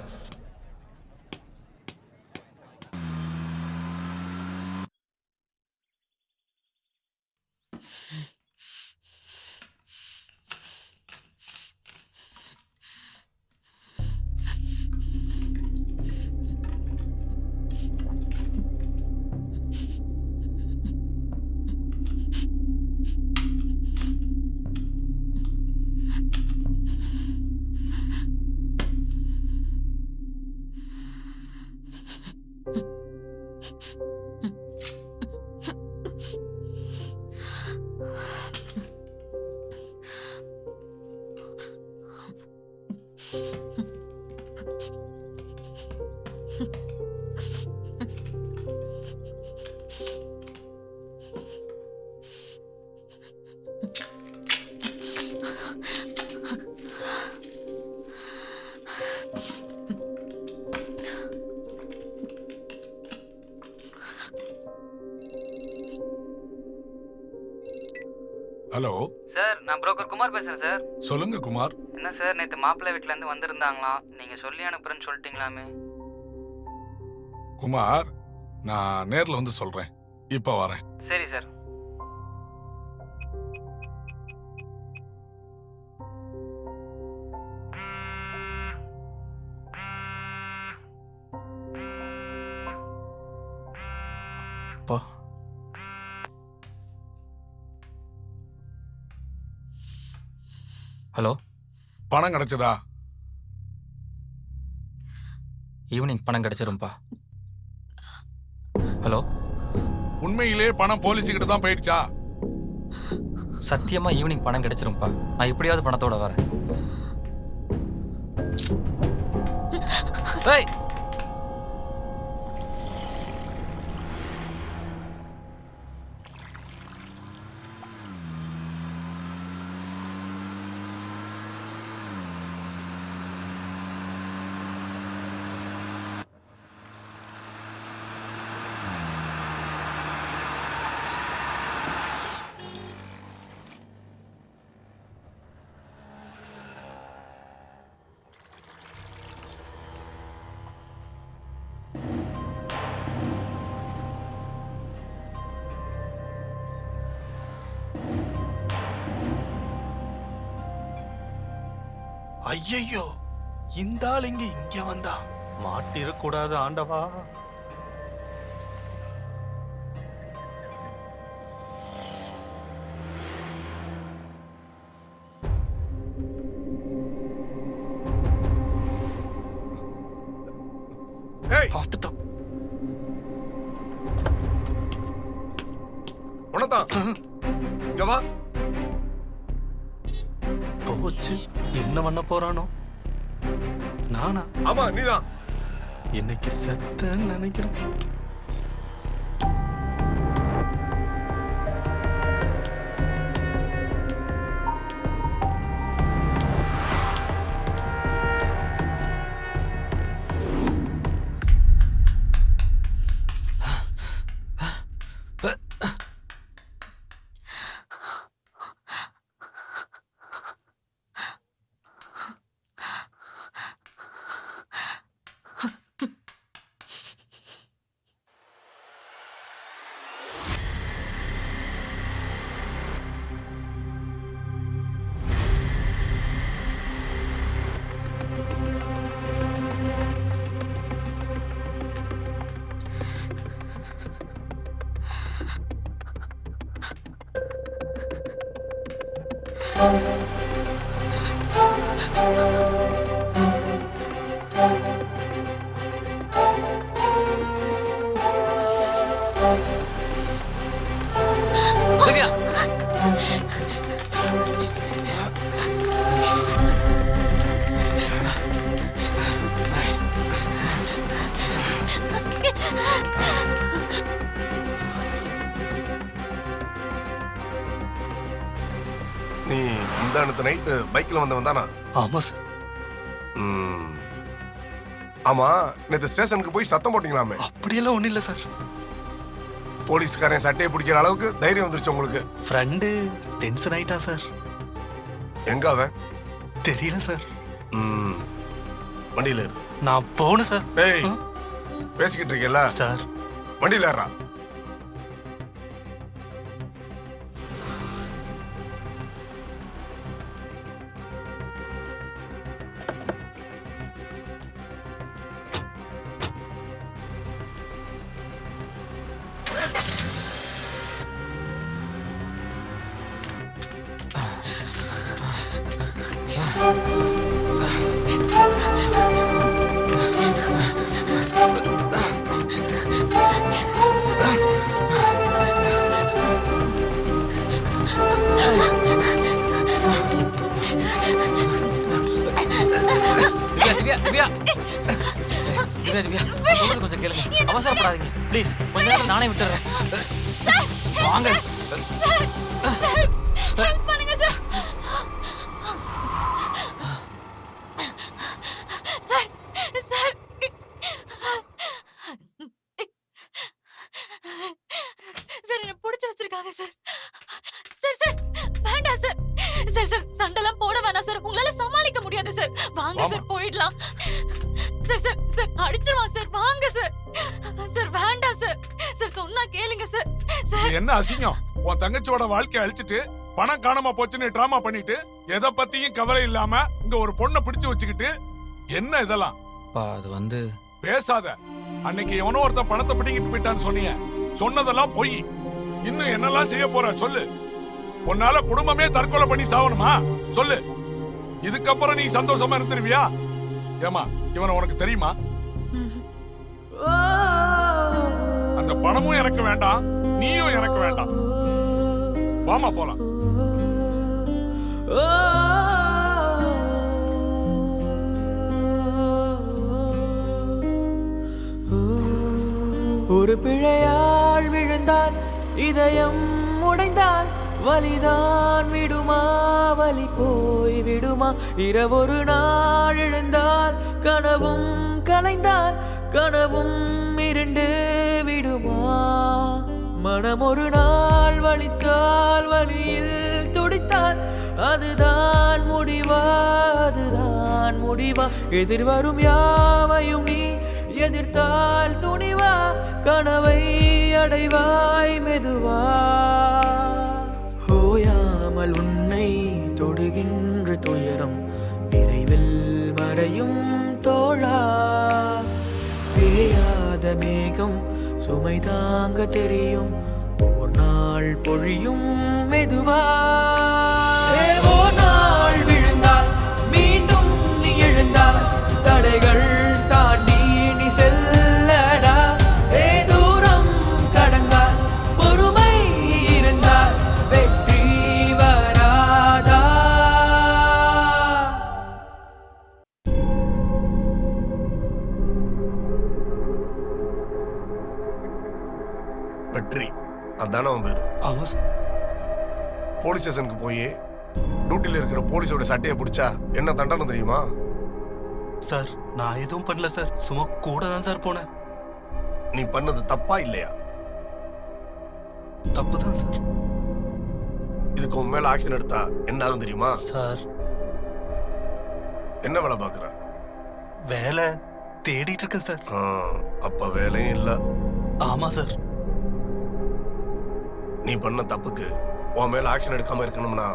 ஹலோ சார், நான் புரோக்கர் குமார் பேசுறேன் சார். சொல்லுங்க குமார். என்ன சார், நேற்று மாப்பிள்ளை வீட்டுல இருந்து வந்திருந்தாங்களாம். நீங்க சொல்லி அனுப்புறேன்னு சொல்லிட்டீங்களாமே. குமார், நான் நேர்ல வந்து சொல்றேன். இப்ப வரேன். சரி சார். அப்பா, ஹலோ, பணம் கிடைச்சதா? ஈவினிங் பணம் கிடைச்சிரும்பா. ஹலோ, உண்மையிலே பணம் போலீஸுக்கிட்ட தான் போயிடுச்சா? சத்தியமா ஈவினிங் பணம் கிடைச்சிரும்பா. நான் எப்படியாவது பணத்தோட வரேன். ஏய், ஐயையோ, இந்த ஆள் இங்க வந்தா மாட்டிடக்கூடாது ஆண்டவா. பார்த்துட்டோம். உனதான் இங்க வா. போச்சு, என்ன பண்ண போறானோ? நானா? ஆமா நீதான். இன்னைக்கு செத்தன்னு நினைக்கிறேன். திவ்யா, நீ இந்த நைட்டு பைக்ல வந்தவன் தானா? ஆமா சார். ஆமா, நேத்து ஸ்டேஷனுக்கு போய் சத்தம் போட்டீங்களாமே? அப்படியெல்லாம் ஒண்ணும் இல்ல சார். போலீஸ்காரன் சட்டையை பிடிக்கிற அளவுக்கு தைரியம் வந்துருச்சு உங்களுக்கு? ஃப்ரெண்டு டென்ஷன் ஆயிட்டா சார். எங்க அவன்? தெரியல சார். வண்டியில இரு. நான் போகணும் சார். டேய், பேசிக்கிட்டு இருக்கேல்ல சார், வண்டியில ஏறா. திவ்யா, திவ்யா, திவ்யா, திவ்யா, நான் சொல்றது கொஞ்சம் கேளுங்க. அவசரப்படாதீங்க ப்ளீஸ். கொஞ்ச நேரம் நானே விட்டுறேன். வாங்க. பண்ணுங்க சார். சார், சார், சார் என்ன புடிச்சு வச்சிருக்காங்க சார். சார், சார், வேண்டாம் சார். சார், சார், சண்டெல்லாம் போட வேணாம் சார். உங்களால சமாளிக்க முடியாது சார். வாங்க சார், போயிடலாம். சார், சார், சார், அடிச்சிருவான் சார். வாங்க சார். சார், வேண்டாம் சார். சார், சொன்னா கேளுங்க சார். சார், என்ன அசிங்கம்? உன் தங்கச்சியோட வாழ்க்கைய அழிச்சிட்டு பணம் காணாம போச்சுன்னு டிராமா பண்ணிட்டு எதை பத்தியும் கவலை இல்லாம இங்க ஒரு பொண்ணை பிடிச்சு வச்சுக்கிட்டு என்ன இதெல்லாம்? அது வந்து பேசாத. அன்னைக்கு எவனோ ஒருத்தன் பணத்தை பிடிங்கிட்டு போயிட்டான்னு சொன்னீங்க. சொன்னதெல்லாம் பொய். இன்னும் என்னெல்லாம் செய்ய போற சொல்லு. உன்னால குடும்பமே தற்கொலை பண்ணி சாவணுமா சொல்லு. இதுக்கப்புறம் நீ சந்தோஷமா இருந்துருவியா? ஏமா, இவனை உனக்கு தெரியுமா? அந்த பணமும் எனக்கு வேண்டாம், நீயும் எனக்கு வேண்டாம். வாமா போலாம். ஒரு பிழையால் விழுந்தால் இதயம் உடைந்தால் வலிதான் விடுமா, வலி போய் விடுமா? இரவொரு நாள் எழுந்தால் கனவும் கலைந்தால் கனவும் இருண்டு விடுமா? மனம் ஒரு நாள் வலித்தால் வலியில் துடித்தால் அதுதான் முடிவா, அதுதான் முடிவா? எதிர்வரும் யாவையும் நீ எதிர்த்தால் துணிவா, கனவை அடைவாய் மெதுவா. ஓயாமல் உன்னை தொடுகின்ற துயரம் விரைவில் மறையும் தோழா வேயாத மேகம் சுமை தாங்க தெரியும் ஓர் நாள் பொழியும் மெதுவா ஓர் நாள் விழுந்தால் மீண்டும் நீ எழுந்தால் தடைகள் தாண்டி நீ செல்லடா தூரம் கடந்தால் பொறுமை இருந்தால் வெற்றி வராதா. வெற்றி அதானே அவன் பேரு. ஆமா சார். போலீஸ் ஸ்டேஷனுக்கு போய் டியூட்டில இருக்கிற போலீஸோட சட்டையை பிடிச்சா என்ன தண்டனை தெரியுமா? சார் நான் எதுவும் பண்ணல சார், சும்மா கூட தான் சார் போனேன். நீ பண்ணது தப்பா இல்லையா? தப்பு தான் சார். இதுக்கு உன் மேல ஆக்ஷன் எடுத்தா என்ன ஆகும் தெரியுமா? சார் என்ன வேலை பாக்குற? வேலை தேடிட்டு இருக்கேன் சார். அப்ப வேலையும் இல்ல. ஆமா சார். நீ பண்ண தப்புக்கு உன் மேல ஆக்ஷன் எடுக்காம இருக்கணும்னா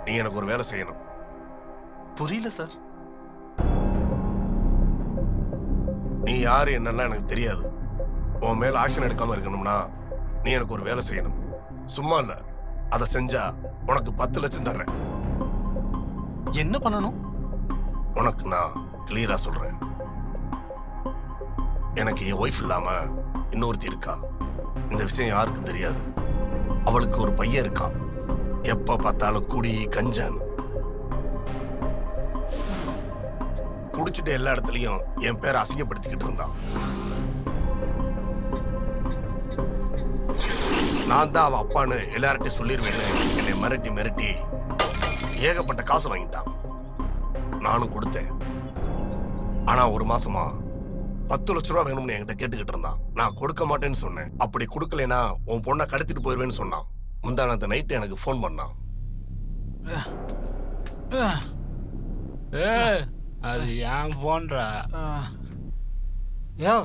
நீ எனக்கு ஒரு வேலை செய்யணும். புரியல சார். நீ யாரு என்னெல்லாம் எனக்கு தெரியாது. உன் மேல ஆக்ஷன் எடுக்காம இருக்கணும்னா நீ எனக்கு ஒரு வேலை செய்யணும். சும்மா இல்ல, அதை செஞ்சா உனக்கு 10 லட்சம் தர்றேன். என்ன பண்ணணும்? உனக்கு நான் கிளியரா சொல்றேன். எனக்கு என் ஒய்ஃப் இல்லாம இன்னொருத்தி இருக்கா. இந்த விஷயம் யாருக்கும் தெரியாது. அவளுக்கு ஒரு பையன் இருக்கான். எப்ப பார்த்தாலும் குடி கஞ்சான் குடிச்சிட்டு எல்லா இடத்துலயும் என் பேரை அசிங்கப்படுத்திக்கிட்டு இருந்தான். நான் தான் அவன் அப்பான்னு எல்லார்ட்டையும் சொல்லிருவேன்னு என்னை மிரட்டி மிரட்டி ஏகப்பட்ட காசு வாங்கிட்டான். நானும் கொடுத்தேன். ஆனா ஒரு மாசமா 10 லட்ச ரூபா வேணும்னு என்கிட்ட கேட்டுக்கிட்டு இருந்தான். நான் கொடுக்க மாட்டேன்னு சொன்னேன். அப்படி கொடுக்கலைன்னா உன் பொண்ணை கடத்திட்டு போயிருவேன்னு சொன்னான். முந்தானத்த நைட்டு எனக்கு ஃபோன் பண்ணான். அது ஏன் போன்றா? யோ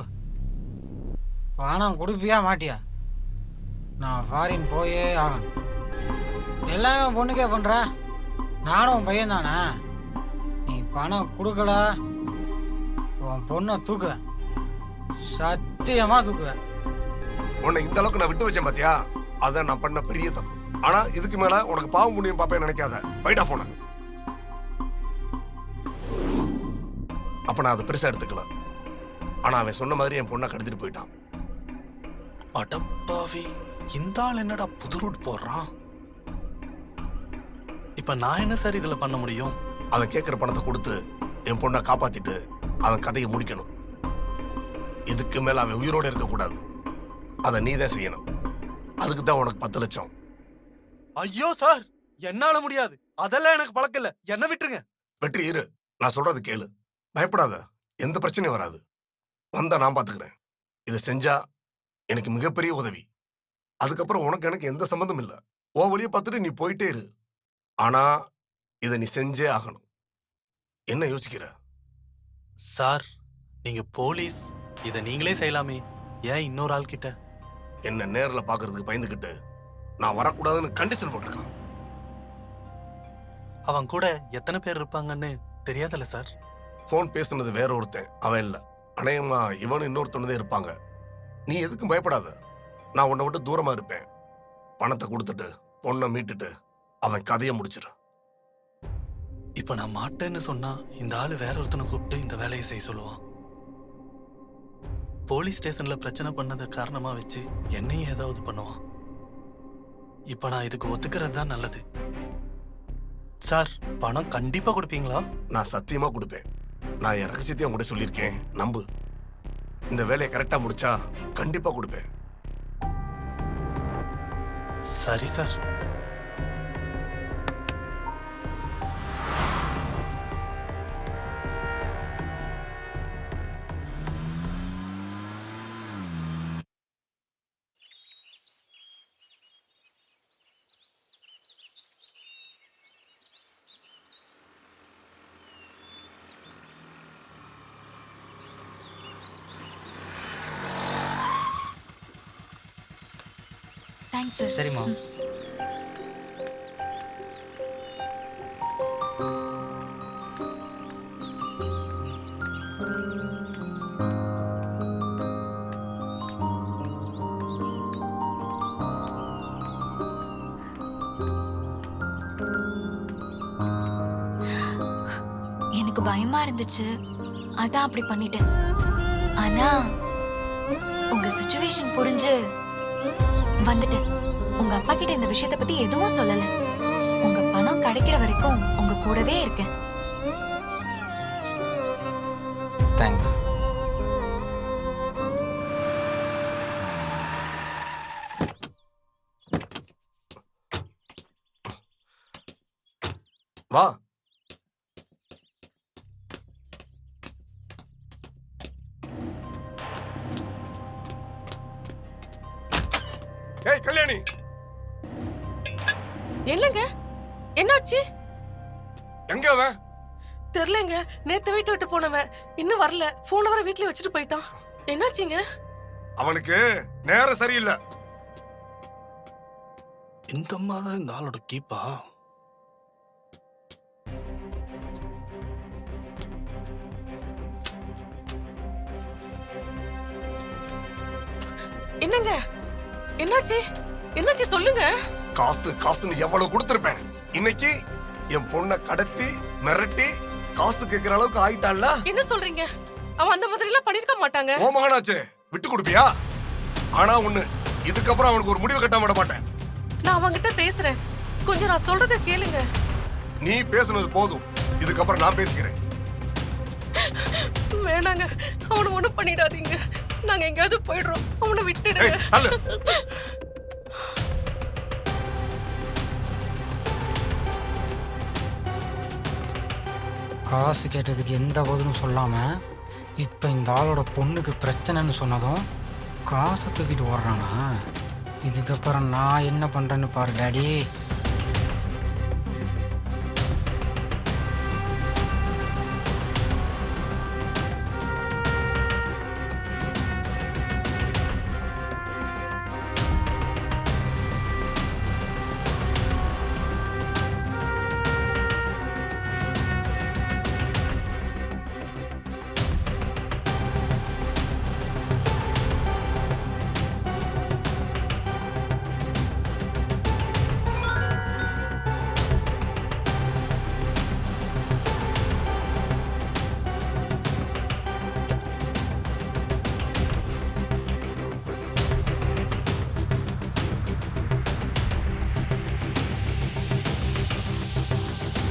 பணம் கொடுப்பியா மாட்டியா? நான் ஃபாரின் போயே ஆகணும். எல்லாமே பொண்ணுக்கே பண்ற. நானும் உன் பையன் தானே. நீ பணம் கொடுக்கல உன் பொண்ணை தூக்குவேன். சத்தியமா தூக்குவேன். உன்னை இந்த அளவுக்கு நான் விட்டு வச்சேன் பாத்தியா? அதான் நான் பண்ண பெரிய தப்பு. ஆனா இதுக்கு மேல உனக்கு பாவம் முடியும் பாப்பேன் நினைக்காத. வைடா போன. அப்ப நான் அதை பெருசா எடுத்துக்கல. ஆனா அவன் சொன்ன மாதிரி என் பொண்ணை கடத்திட்டு போயிட்டான். அடப்பாவி, இந்த ஆள் என்னடா புது ரூட் போடுறான்? இப்ப நான் என்ன சார் இதுல பண்ண முடியும்? அவன் கேட்கிற பணத்தை கொடுத்து என் பொண்ணை காப்பாத்திட்டு அவன் கதையை முடிக்கணும். இதுக்கு மேல அவன் உயிரோட இருக்க கூடாது. அதை நீதான் செய்யணும். அதுக்கு தான் உனக்கு 10 லட்சம். ஐயோ சார், என்னால முடியாது. அதெல்லாம் எனக்கு பழக்கம் இல்ல. என்ன விட்டுருங்க. வெற்றி இரு, நான் சொல்றது கேளு. பயப்படாத, எந்த பிரச்சனையும் வராது. வந்தா நான் பாத்துக்கிறேன். இதை செஞ்சா எனக்கு மிகப்பெரிய உதவி. அதுக்கப்புறம் உனக்கு எனக்கு எந்த சம்மந்தம் இல்ல. ஓ வழியை பார்த்துட்டு நீ போயிட்டே இரு. ஆனா இதை நீ செஞ்சே ஆகணும். என்ன யோசிக்கிற? சார் நீங்க போலீஸ், இதை நீங்களே செய்யலாமே, ஏன் இன்னொரு ஆள் கிட்ட? என்ன நேர்ல பாக்குறதுக்கு பயந்துகிட்டு நான் வரக்கூடாதுன்னு கண்டிஷன் போட்டிருக்கான். அவன் கூட எத்தனை பேர் இருப்பாங்கன்னு தெரியாதல்ல சார்? போன் பேசுனது வேற ஒருத்தன், அவன் இல்ல. அநேகமா இவனு இன்னொருத்தனதே இருப்பாங்க. நீ எதுக்கும் பயப்படாத. நான் உன்னை விட்டு தூரமா இருப்பேன். பணத்தை கொடுத்துட்டு பொண்ணை மீட்டுட்டு அவன் கதையை முடிச்சிரு. இப்ப நான் மாட்டேன்னு சொன்னா இந்த ஆளு வேற ஒருத்தனை கூப்பிட்டு இந்த வேலையை செய்ய சொல்லுவான். போலீஸ் ஸ்டேஷன்ல பிரச்சனை பண்ணதை காரணமா வச்சு என்னையும் ஏதாவது பண்ணுவான். இப்ப நான் இதுக்கு ஒத்துக்கிறது தான் நல்லது. சார் பணம் கண்டிப்பா கொடுப்பீங்களா? நான் சத்தியமா கொடுப்பேன். நான் என் ரகசியத்தையும் உங்கள்கிட்ட சொல்லியிருக்கேன், நம்பு. இந்த வேலையை கரெக்டா முடிச்சா கண்டிப்பா கொடுப்பேன். சரி சார். Thanks sir. சரிம்மா. எனக்கு பயமா இருந்துச்சு, அதான் அப்படி பண்ணிட்டேன். ஆனா உங்க சிச்சுவேஷன் புரிஞ்சு வந்துட்டேன். உங்க அப்பா கிட்ட இந்த விஷயத்தை பத்தி எதுவும் சொல்லல. உங்க பணம் கிடைக்கிற வரைக்கும் உங்க கூடவே இருக்கேன். தேங்க்ஸ். வா. ஏய் கல்யாணி, என்னங்க என்னாச்சு? எங்க அவன்? தெரியலங்க. நேத்து வீட்டை விட்டு போனவன் இன்னும் வரல. போன வர வீட்லயே வச்சுட்டு போயிட்டான். என்னாச்சுங்க? அவனுக்கு நேரம் சரியில்லை. இந்த அம்மா தான் இந்த ஆளோட கீப்பா? என்னங்க என்னாச்சு? என்னாச்சு சொல்லுங்க. காசு காசுன்னு எவ்வளவு கொடுத்திருப்பேன். இன்னைக்கு என் பொண்ணை கடத்தி மிரட்டி காசு கேட்கிற அளவுக்கு ஆயிட்டான்ல. என்ன சொல்றீங்க? அவன் அந்த மாதிரி எல்லாம் பண்ணிருக்க மாட்டாங்க. ஓ மகனாச்சே, விட்டு கொடுப்பியா? ஆனா ஒண்ணு, இதுக்கப்புறம் அவனுக்கு ஒரு முடிவு கட்டாம விட மாட்டேன். நான் அவன்கிட்ட பேசுறேன். கொஞ்சம் நான் சொல்றத கேளுங்க. நீ பேசுனது போதும், இதுக்கப்புறம் நான் பேசிக்கிறேன். வேணாங்க, அவனை ஒண்ணும் பண்ணிடாதீங்க. நாங்க எங்கேயாவது போயிடுறோம். அவனை விட்டுடுங்க. ஏய், தள்ளு. காசு கேட்டதுக்கு எந்த பதிலும் சொல்லாம இப்போ இந்த ஆளோட பொண்ணுக்கு பிரச்சனைன்னு சொன்னதும் காசை தூக்கிட்டு ஓடுறானா? இதுக்கப்புறம் நான் என்ன பண்றேன்னு பாரு டாடி.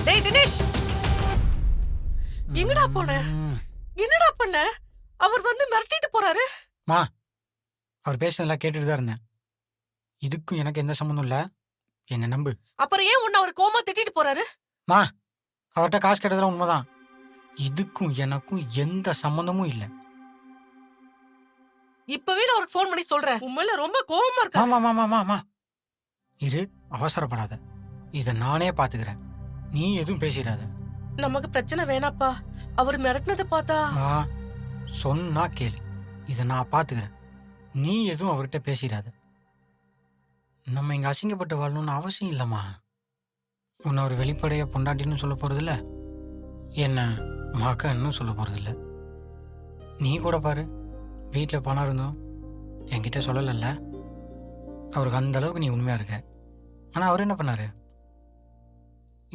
டேய் தினேஷ், எங்கடா போன? என்னடா பண்ண? அவர் வந்து மிரட்டிட்டு போறாரு. மா, அவர் பேசுனதெல்லாம் கேட்டுட்டு தான் இருந்தேன். இதுக்கும் எனக்கு எந்த சம்மந்தம் இல்லை, என்ன நம்பு. அப்புறம் ஏன் உன்னை அவர் கோமா திட்டிட்டு போறாரு? மா, அவர்கிட்ட காசு கேட்டதெல்லாம் உண்மைதான். இதுக்கும் எனக்கும் எந்த சம்மந்தமும் இல்லை. இப்பவே நான் அவருக்கு ஃபோன் பண்ணி சொல்றேன். உண்மையில ரொம்ப கோவமா இருக்கா. ஆமா இரு, அவசரப்படாத. இதை நானே பாத்துக்கிறேன். நீ எதுவும் பேசிடாத. நமக்கு பிரச்சனை வேணாப்பா. அவர் மிரட்டினதை பார்த்தா. சொன்னா கேளு, இதை நான் பாத்துக்கிறேன். நீ எதுவும் அவர்கிட்ட பேசிடாத. நம்ம இங்க அசிங்கப்பட்டு வாழணும்னு அவசியம் இல்லம்மா. உன்னை ஒரு வெளிப்படைய பொண்டாட்டின்னு சொல்ல போறதில்ல, என்ன மகன்னு சொல்ல போறதில்ல. நீ கூட பாரு, வீட்டில் பணம் இருந்தோம் என்கிட்ட சொல்லலைல்ல. அவருக்கு அந்த அளவுக்கு நீ உண்மையா இருக்க. ஆனா அவர் என்ன பண்ணாரு?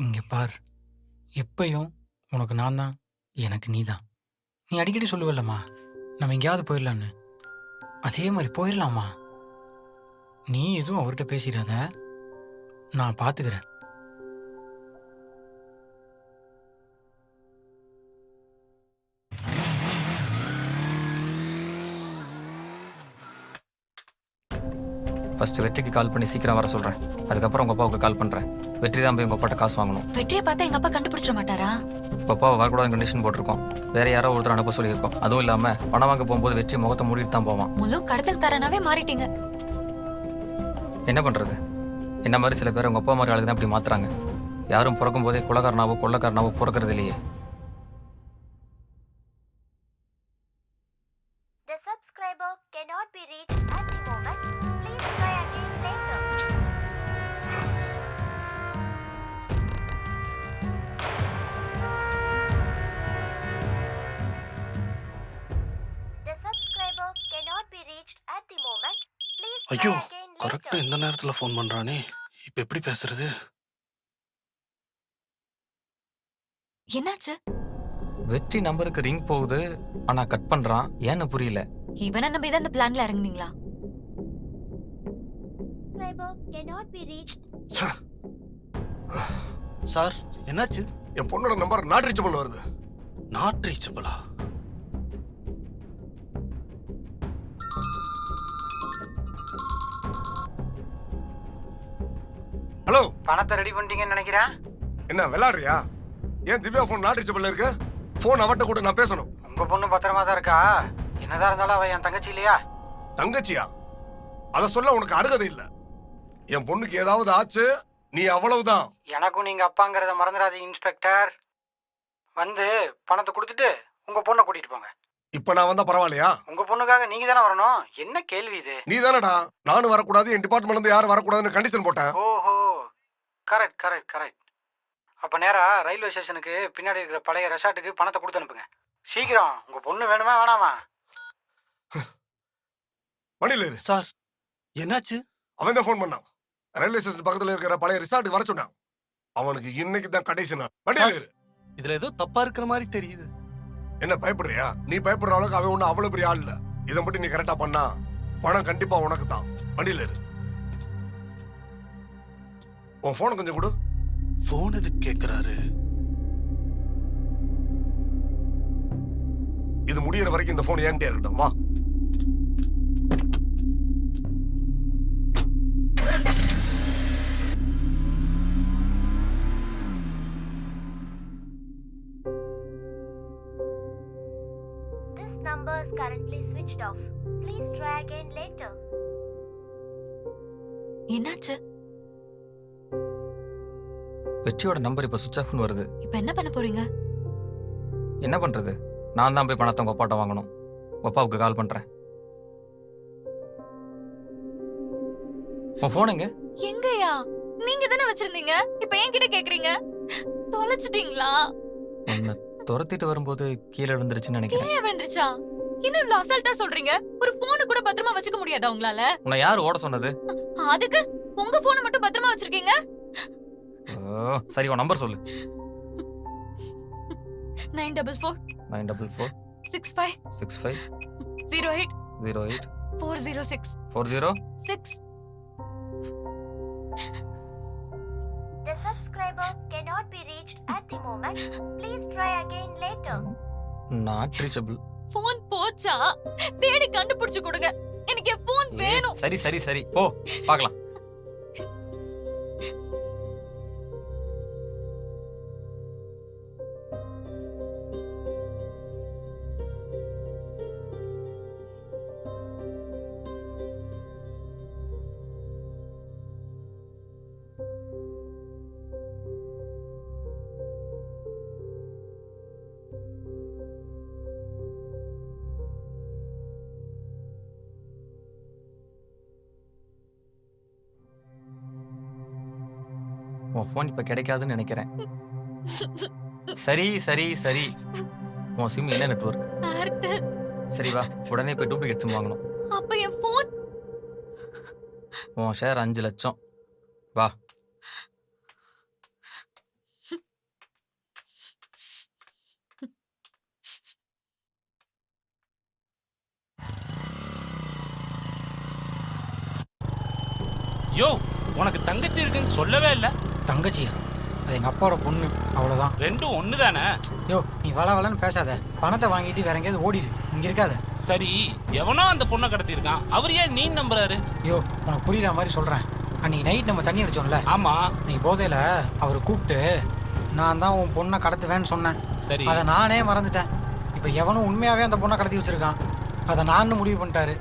இங்க பார், எப்பயும் உனக்கு நான் தான், எனக்கு நீ தான். நீ அடிக்கடி சொல்லுவல்லம்மா, நம்ம எங்கேயாவது போயிடலான்னு. அதே மாதிரி போயிடலாமா? நீ எதுவும் அவர்கிட்ட பேசிடாத, நான் பாத்துக்கிறேன். ஃபர்ஸ்ட் வெற்றிக்கு கால் பண்ணி சீக்கிரம் வர சொல்கிறேன். அதுக்கப்புறம் உங்கள் அப்பாவுக்கு கால் பண்ணுறேன். வெற்றி தான் போய் உங்கள் அப்பாட்ட காசு வாங்கணும். வெற்றியை பார்த்தா எங்க அப்பா கண்டுபிடிச்சிட மாட்டாரா? உங்கள் அப்பாவை வரக்கூடாது கண்டிஷன் போட்டிருக்கோம். வேற யாரோ ஒருத்தர் அனுப்ப சொல்லியிருக்கோம். அதுவும் இல்லாமல் பணம் வாங்க போகும்போது வெற்றி முகத்தை மூடிட்டு தான் போவான். முழு கடத்தல்காரனாவே மாறிட்டீங்க. என்ன பண்ணுறது? என்ன மாதிரி சில பேர் உங்கள் அப்பா மாதிரி ஆளுக்கு தான் இப்படி மாற்றுறாங்க. யாரும் பிறக்கும் போதே குலகாரனாவோ கொள்ளக்காரனாவோ பிறக்கிறது இல்லையே. The subscriber cannot be reached at the moment. Please try again later. ஐயோ கரெக்டா இந்த நேரத்துல ஃபோன் பண்றானே. இப்ப எப்படி பேசுறது? என்னாச்சு? வெற்றி நம்பருக்கு ரிங் போகுது, ஆனா கட் பண்றான். ஏன்னு புரியல. இவனை நம்பி தான் இந்த பிளான்ல இறங்குனீங்களா? சார் என்னாச்சு? என் பொண்ணோட நம்பர் நாட் ரீச்சபிள் வருது. நாட் ரீச்சபிளா? ஹலோ, பணத்தை ரெடி பண்ணிட்டீங்கன்னு நினைக்கிறேன். என்ன விளையாடுறியா? ஏன் திவ்யா ஃபோன் நாட் ரீச்சபிள் இருக்கு? ஃபோன் அவட்ட கூட நான் பேசணும். உங்க பொண்ணு பத்திரமா தான் இருக்கா. என்னதான் இருந்தாலும் அவ என் தங்கச்சி இல்லையா? தங்கச்சியா? அத சொல்ல உனக்கு அருகதை இல்ல. என் பொண்ணுக்கு ஏதாவது ஆச்சு, நீ அவ்வளவுதான். எனக்கும் நீங்க அப்பாங்கிறத மறந்துடாதீங்க இன்ஸ்பெக்டர். வந்து பணத்தை கொடுத்துட்டு உங்க பொண்ணை கூட்டிட்டு போங்க. இப்ப நான் வந்தா பரவாயில்லையா? உங்க பொண்ணுக்காக நீங்க தானே வரணும். என்ன கேள்வி இது? நீ தானடா நானும் வரக்கூடாது, என் டிபார்ட்மெண்ட்ல இருந்து யாரும் வரக்கூடாதுன்னு கண்டிஷன் போட்டேன். ஓஹோ, கரெக்ட் கரெக்ட் கரெக்ட். அப்ப நேரா ரயில்வே ஸ்டேஷனுக்கு பின்னாடி இருக்கிற பழைய ரெசார்ட்டுக்கு பணத்தை கொடுத்து அனுப்புங்க. சீக்கிரம். உங்க பொண்ணு வேணுமா வேணாமா? வண்டியில இரு. சார் என்னாச்சு? அவன் தான் ஃபோன் பண்ணான். ரயில்வே ஸ்டேஷன் பக்கத்துல இருக்கிற பழைய ரிசார்ட்டுக்கு வர சொன்னான். அவனுக்கு இன்னைக்கு தான் கடைசி நாள். வண்டியில இரு. இதுல ஏதோ தப்பா இருக்கிற மாதிரி தெரியுது. என்ன பயப்படுறியா? நீ பயப்படுற அளவுக்கு அவன் ஒண்ணு அவ்வளவு பெரிய ஆள் இல்ல. இதை மட்டும் நீ கரெக்டா பண்ணா பணம் கண்டிப்பா உனக்கு தான். வண்டியில இரு. உன் போனை கொஞ்சம் கொடு. போன் எதுக்கு கேக்குறாரு? இது முடியற வரைக்கும் இந்த போன் என்கிட்ட இருக்கட்டும். வா. Number is currently switched off. Please try again later. என்னாச்சு? வெற்றியோட நம்பர் இப்ப சுவிட்ச் ஆஃப்னு வருது. இப்ப என்ன பண்ண போறீங்க? என்ன பண்றது? நான் தான் போய் பணத்தை உங்க அப்பாட்ட வாங்கணும். உங்க அப்பாவுக்கு கால் பண்றேன். உன் போன் எங்க? எங்கயா? நீங்க தானே வச்சிருந்தீங்க. இப்ப என்கிட்ட கேக்குறீங்க. தொலைச்சிட்டீங்களா? உன்னை துரத்திட்டு வரும்போது கீழே விழுந்துருச்சுன்னு நினைக்கிறேன். கீழே விழுந்துருச்சா? என்ன இவ்ளோ அசால்ட்டா சொல்றீங்க? ஒரு போன் கூட பத்திரமா வச்சுக்க முடியாதா உங்களால? உன்னை யார் ஓட சொன்னது? அதுக்கு உங்க போனை மட்டும் பத்திரமா வச்சிருக்கீங்க? சரி, உன் நம்பர் சொல்லு. 944 944 65 65 08 08 406 406. The subscriber cannot be reached at the moment. Please try again later. Not reachable. Phone போச்சா? தேடி கண்டுபிடிச்சு கொடுங்க. எனக்கு என் போன் வேணும். சரி சரி சரி, போ பார்க்கலாம். உன் ஃபோன் இப்ப கிடைக்காதுன்னு நினைக்கிறேன். சரி சரி சரி, உன் சிம் என்ன நெட்வொர்க்? ஏர்டெல். சரி வா, உடனே போய் டூப்ளிகேட் சிம் வாங்கணும். அப்ப என் போன்? உன் ஷேர் 5 லட்சம். வா. யோ, உனக்கு தங்கச்சி இருக்குன்னு சொல்லவே இல்ல. தங்கச்சியா? அது எங்க அப்பாவோட பொண்ணு, அவ்வளவுதான். ரெண்டும் ஒண்ணுதானே? யோ, நீ வளன்னு பேசாத. பணத்தை வாங்கிட்டு வேற எங்கேயாவது ஓடிடு, இங்க இருக்காத. சரி, எவனோ அந்த பொண்ணை கடத்திருக்கான். அவர் ஏன் நீ நம்புறாரு? யோ, உனக்கு புரியுற மாதிரி சொல்றேன். அன்னைக்கு நைட் நம்ம தண்ணி அடிச்சோம்ல? ஆமா. நீ போதையில அவரை கூப்பிட்டு நான் தான் உன் பொண்ணை கடத்துவேன்னு சொன்னேன். சரி, அதை நானே மறந்துட்டேன். இப்ப எவனும் உண்மையாவே அந்த பொண்ணை கடத்தி வச்சிருக்கான். அதை நான் முடிவு பண்ணிட்டாரு.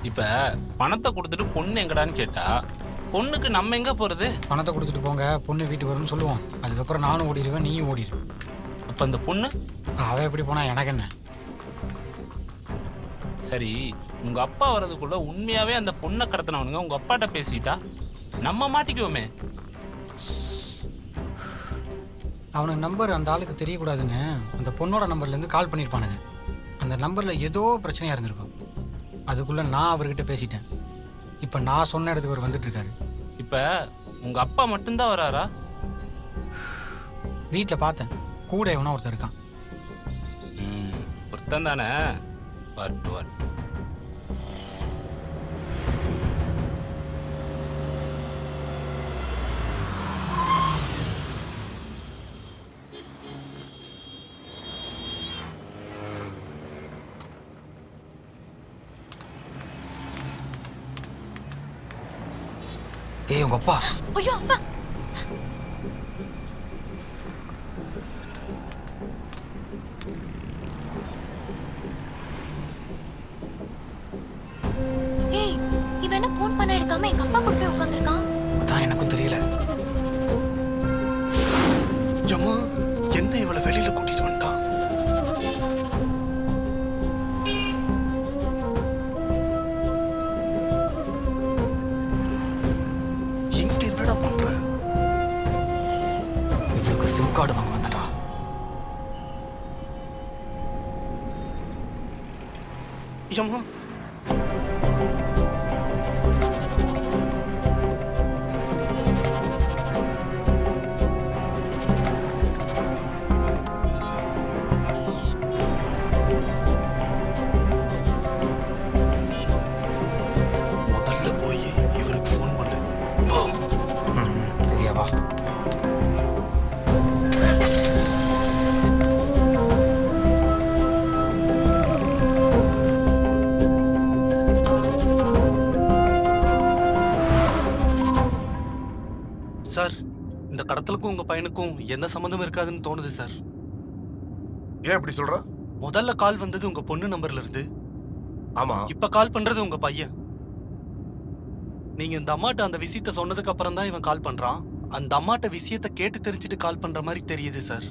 இப்ப பணத்தை கொடுத்துட்டு பொண்ணு எங்கடான்னு கேட்டா பொண்ணுக்கு நம்ம எங்க போறது? பணத்தை கொடுத்துட்டு போங்க, பொண்ணு வீட்டுக்கு வரும்னு சொல்லுவோம். அதுக்கப்புறம் நானும் ஓடிடுவேன், நீயும் ஓடிடு. அப்ப அந்த பொண்ணு அவ எப்படி போனா எனக்கு என்ன? சரி, உங்க அப்பா வர்றதுக்குள்ள உண்மையாவே அந்த பொண்ணை கடத்தினவனுங்க உங்க அப்பாட்ட பேசிட்டா நம்ம மாட்டிக்குவோமே. அவனுக்கு நம்பர் அந்த ஆளுக்கு தெரியக்கூடாதுன்னு அந்த பொண்ணோட நம்பர்ல இருந்து கால் பண்ணிருப்பானுங்க. அந்த நம்பரில் ஏதோ பிரச்சனையாக இருந்திருக்கும். அதுக்குள்ளே நான் அவர்கிட்ட பேசிட்டேன். இப்போ நான் சொன்ன இடத்துக்கு அவர் வந்துட்டு இருக்காரு. இப்போ உங்கள் அப்பா மட்டும்தான் வராரா? வீட்டில் பார்த்தேன், கூட எவனோ ஒருத்தர் இருக்கான். ஒருத்தன் தானே? வரட்டு. ஏய் உங்கள் அப்பா. ஐயோ அப்பா. ஏய், இவன் என்ன ஃபோன் பண்ண எடுக்காம எங்க அப்பா கூட போய் உட்கார்ந்திருக்கான்? அதான் எனக்கும் தெரியல. ஏம்மா என்ன இவளை வெளியில கூட்டிட்டு வந்துட்டான்? இங்க என்னடா பண்ற? இவளுக்கு சிம் கார்டு வாங்க வந்துட்டா. ஏம்மா முதல்ல போய் இவருக்கு ஃபோன் பண்ணு. போ. தெரியாவா? சார், இந்த கடத்தலுக்கும் உங்க பையனுக்கும் எந்த சம்மந்தமும் இருக்காதுன்னு தோணுது சார். ஏன் இப்படி சொல்ற? முதல்ல கால் வந்தது உங்க பொண்ணு நம்பர்ல இருந்து. ஆமா. இப்ப கால் பண்றது உங்க பையன். நீங்க இந்த அம்மாட்ட அந்த விஷயத்த சொன்னதுக்கு அப்புறம் தான் இவன் கால் பண்றான். அந்த அம்மாட்ட விஷயத்த கேட்டு தெரிஞ்சுட்டு கால் பண்ற மாதிரி தெரியுது சார்.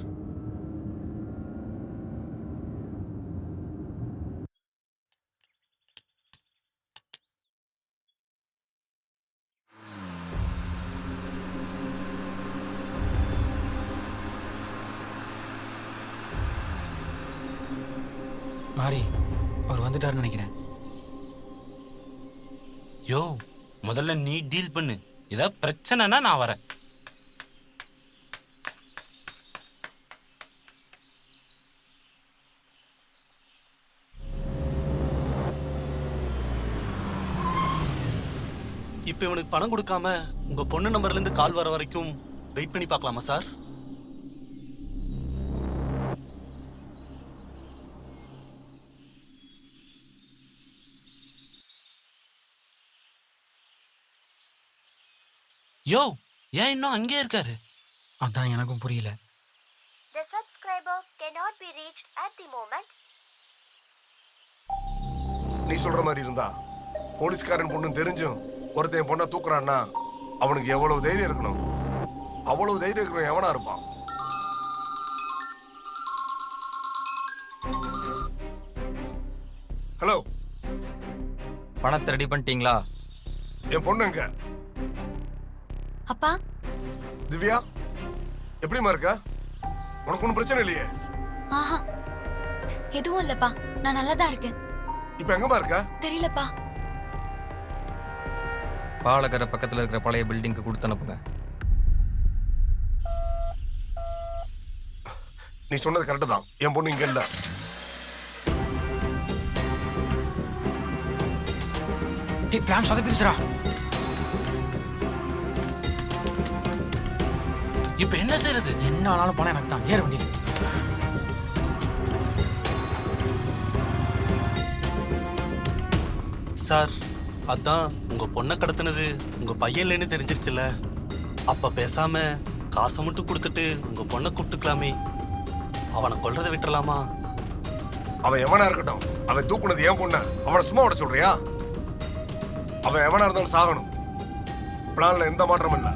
மாறி, அவர் வந்துட்டாருன்னு நினைக்கிறேன். யோ, முதல்ல நீ டீல் பண்ணு. ஏதாவது பிரச்சனைனா நான் வரேன். இப்ப இவனுக்கு பணம் கொடுக்காம உங்க பொண்ணு நம்பர்ல இருந்து கால் வர வரைக்கும் வெயிட் பண்ணி பார்க்கலாமா சார்? யோ, ஏன் இன்னும் அங்கே இருக்காரு? அதான் எனக்கும் புரியல. The subscriber cannot be reached at the moment. நீ சொல்ற மாதிரி இருந்தா போலீஸ்காரன் பொண்ணு தெரிஞ்சும் ஒருத்தன் பொண்ணை தூக்குறான்னா அவனுக்கு எவ்வளவு தைரியம் இருக்கணும்? அவ்வளவு தைரியம் இருக்கணும் எவனா இருப்பான்? ஹலோ, பணத்தை ரெடி பண்ணிட்டீங்களா? என் பொண்ணு எங்க? அப்பா, திவ்யா, எப்படிமா இருக்க? உனக்கு ஒன்றும் பிரச்சனை இல்லையே? ஆஹா, எதுவும் இல்லப்பா, நான் நல்லா தான் இருக்கேன். இப்ப எங்கம்மா இருக்க? தெரியலப்பா. பாலக்கரை பக்கத்தில் இருக்கிற பழைய பில்டிங்க்கு கொடுத்து அனுப்புங்க. நீ சொன்னது கரெக்டு தான். என் பொண்ணு இங்க இல்ல. பிளான் சொதப்பிடுச்சுடா. இப்ப என்ன செய்யறது? என்ன ஆனாலும் பணம் எனக்கு தான். ஏற வண்டியில். சார், அதான் உங்க பொண்ணை கடத்தினது உங்க பையன் இல்லைன்னு தெரிஞ்சிருச்சுல. அப்ப பேசாம காசை மட்டும் கொடுத்துட்டு உங்க பொண்ணை கூப்பிட்டுக்கலாமே. அவனை கொல்றதை விட்டுறலாமா? அவன் எவனா இருக்கட்டும், அவன் தூக்குனது என் பொண்ண. அவனை சும்மா விட சொல்றியா? அவன் எவனா இருந்தாலும் சாகணும். பிளான்ல எந்த மாற்றமும் இல்லை.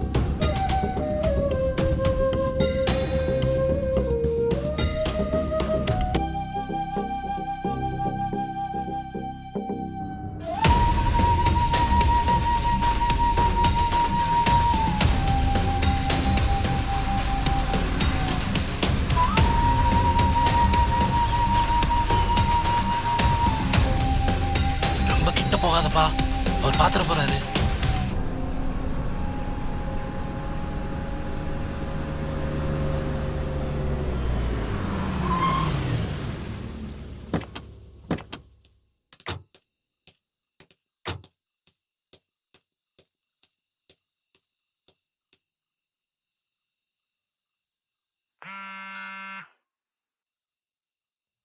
பாத்திர போறாரு.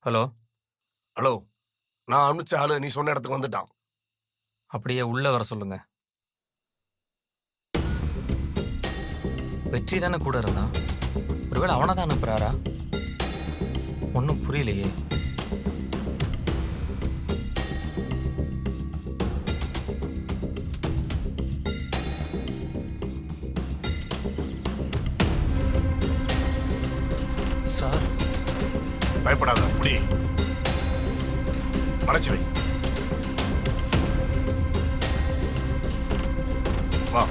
ஹலோ. ஹலோ, நான் அனுப்பிச்ச ஆளு நீ சொன்ன இடத்துக்கு வந்துட்டான். அப்படியே உள்ள வர சொல்லுங்க. வெற்றி தானே கூட இருந்தான். ஒருவேளை அவனை தான் அனுப்புறாரா? ஒன்றும் புரியலையே. சார், பயப்படாத, புடி மறைச்சு வை. வா.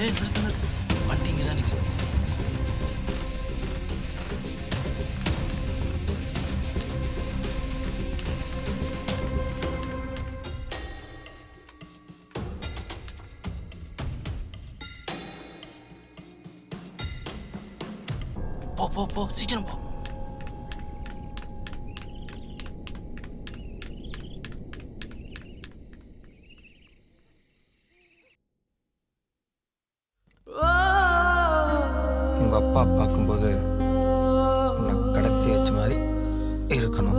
ஏய் நிறுத்து நிறுத்து, வண்டி இங்கே தான் நிற்குது. போ போ போ, சீக்கிரம் போ. உங்க அப்பா பார்க்கும்போது உன்னை கடத்தி வச்ச மாதிரி இருக்கணும்.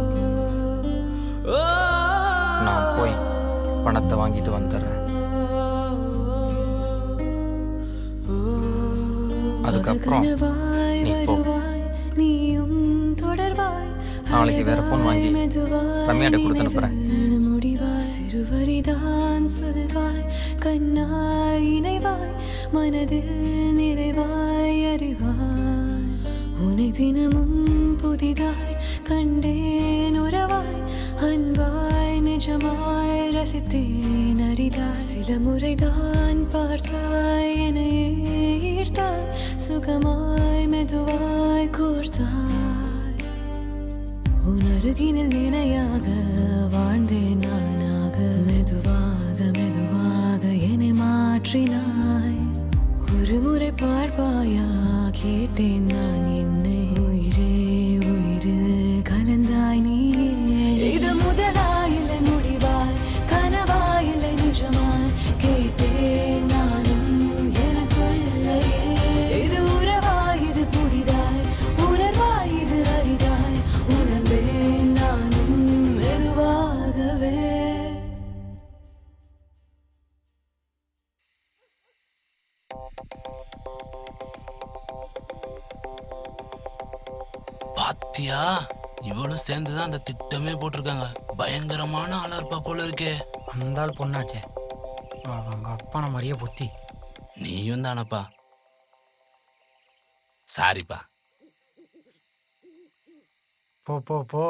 நான் போய் பணத்தை வாங்கிட்டு வந்துடுறேன். அதுக்கப்புறம் நீ போ. நாளைக்கு வேற போன் வாங்கி ரம்யாட்ட கொடுத்து அனுப்புறேன். சிறுவரிதான் சொல்வாய், கண்ணால் இணைவாய், மனதில் நிறைவாய் அறிவாய். உனை தினமும் புதிதாய் கண்டேன் உறவாய், அன்பாய் நிஜமாய் ரசித்தேன் அரிதாய். சில முறைதான் பார்த்தாய், என்னையே ஈர்த்தாய், சுகமாய் மெதுவாய் கோர்த்தாய். உன் அருகினில் நினையாக வாழ்ந்தேன் நானாக, மெதுவாக மெதுவாக என்னை மாற்றினாய். ஒரு முறை பார்ப்பாயா கேட்டேன் நான் என்னை, உயிரே உயிரில் கலந்தாய் நீயே. இது முதலாயில்லை முடிவாய், கனவாயில்லை நிஜமாய், கேட்டேன் நானும் எனக்குள்ளையே. இது உறவாய், இது புதிதாய், உணர்வாய், இது அரிதாய், உணர்ந்தேன் நானும் மெதுவாகவே. பாத்தியா, இவளும் சேர்ந்துதான் அந்த திட்டமே போட்டிருக்காங்க. பயங்கரமான ஆளா இருப்பா போல இருக்கே. அந்த ஆள் பொண்ணாச்சே, அவங்க அப்பா நான் மரியா புத்தி. நீயும் தானப்பா. சாரிப்பா. போ போ போ.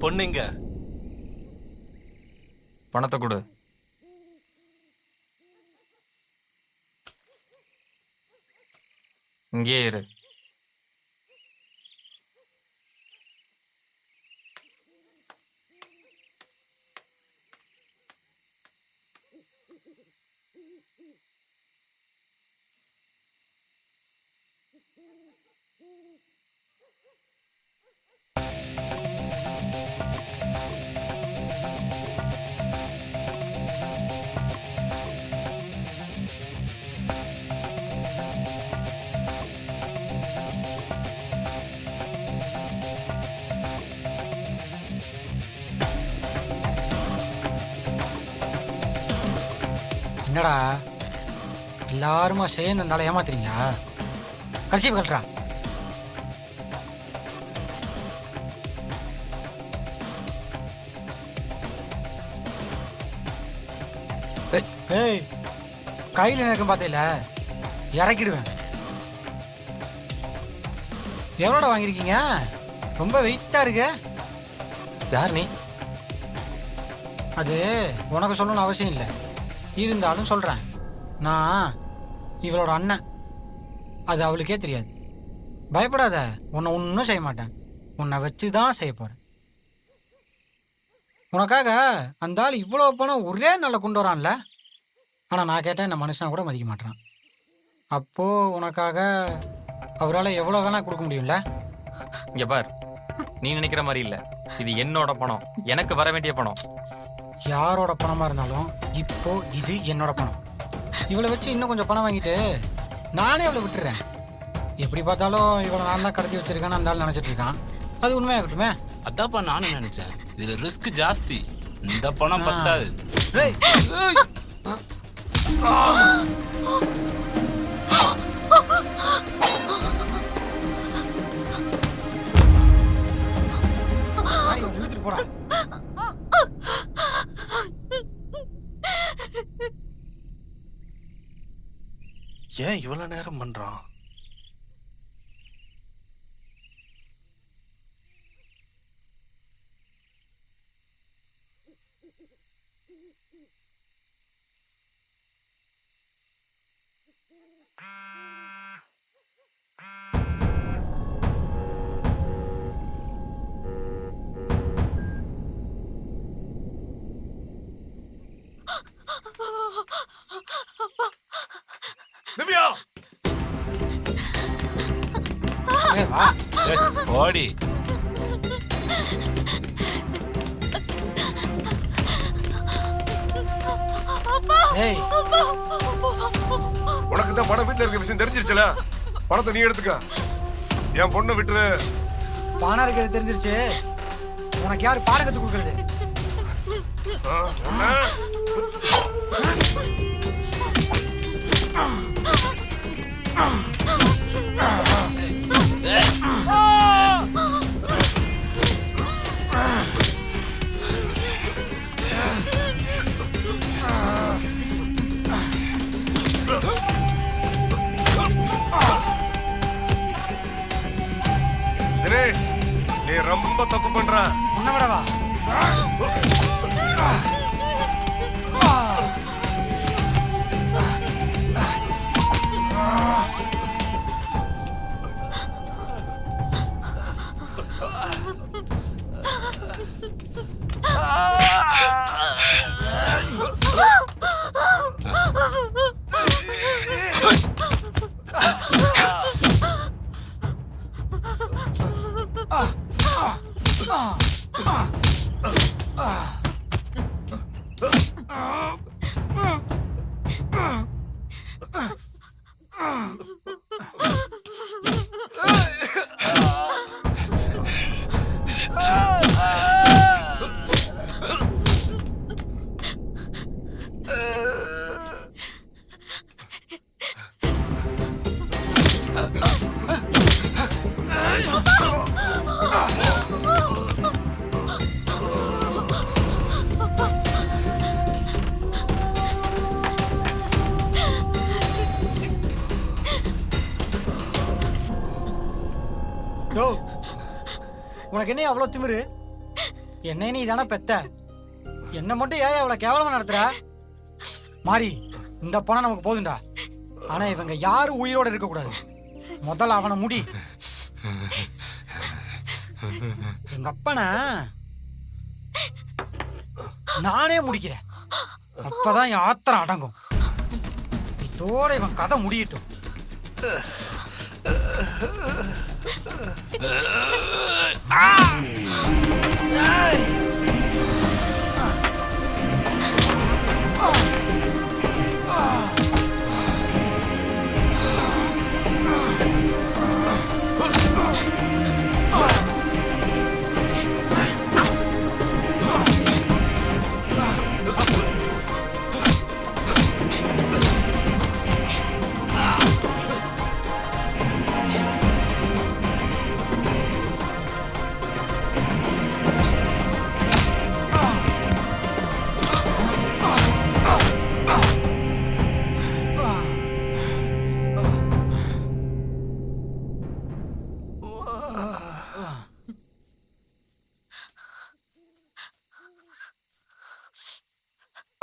பொண்ணுங்க, பணத்தை கொடு. இங்கே இரு. என்னடா எல்லாருமா சேர்ந்து இருந்தாலும் ஏமாத்துறீங்களா? கட்சி கட்டுறா. ஏய், கையில் எனக்கு பார்த்தீங்கள, இறக்கிடுவேன். எவ்வளோட வாங்கியிருக்கீங்க? ரொம்ப வெயிட்டா இருக்கு. யார் நீ? அது உனக்கு சொல்லணும்னு அவசியம் இல்லை, இருந்தாலும் சொல்கிறேன். நான் இவளோட அண்ணன். அது அவளுக்கே தெரியாது. பயப்படாத, உன்னை ஒன்றும் செய்ய மாட்டேன். உன்னை வச்சு தான் செய்ய போகிறேன். உனக்காக அந்த ஆள் இவ்வளோ பணம் ஒரே நாளில் கொண்டு வரான்ல. ஆனால் நான் கேட்டேன், இந்த மனுஷனை கூட மதிக்க மாட்டேறான். அப்போது உனக்காக அவரால் எவ்வளோ வேணால் கொடுக்க முடியும்ல? இங்கே பார், நீ நினைக்கிற மாதிரி இல்லை. இது என்னோட பணம், எனக்கு வர வேண்டிய பணம். யாரோட பணமாக இருந்தாலும் இப்போ இது என்னோட பணம். இவளை வச்சு இன்னும் கொஞ்சம் பணம் வாங்கிட்டு நானே அவளை விட்டுறேன். எப்படி பார்த்தாலும் இவளை நான் தான் கடத்தி வச்சிருக்கேன்னு அந்த ஆள் நினச்சிட்டு இருக்கான். அது உண்மையாகட்டுமே. அதான்ப்பா நானும் நினைச்சேன். இதுல ரிஸ்க் ஜாஸ்தி, இந்த பணம் பத்தாது. இழுத்துட்டு போடா. ஏன் இவ்வளவு நேரம் பண்றான்? திவ்யா, ஏய், வா. ஓடி. ஏய், உனக்கு இந்த பணம் வீட்டுல இருக்க விஷயம் தெரிஞ்சிருச்சுல, பணத்தை நீ எடுத்துக்க. என் பொண்ணை விட்டுரு. பணம் இருக்கிறது தெரிஞ்சிருச்சு. உனக்கு யாரு பாடம் கத்து கொடுக்கறது? தினேஷ், நீ ரொம்ப தப்பு பண்ற. உன்னை விடவா? உனக்கு என்ன அவ்வளோ திமிரு? என்ன நீ தானே பெத்த, என்ன மட்டும் ஏன் அவ்வளோ கேவலமா நடத்துற? மாறி, இந்த பணம் நமக்கு போதுண்டா. ஆனா இவங்க யாரும் உயிரோட இருக்க கூடாது. முதல்ல அவனை முடி. எங்க அப்பனை நானே முடிக்கிறேன். அப்பதான் என் ஆத்திரம் அடங்கும். இதோட இவன் கதை முடியட்டும்.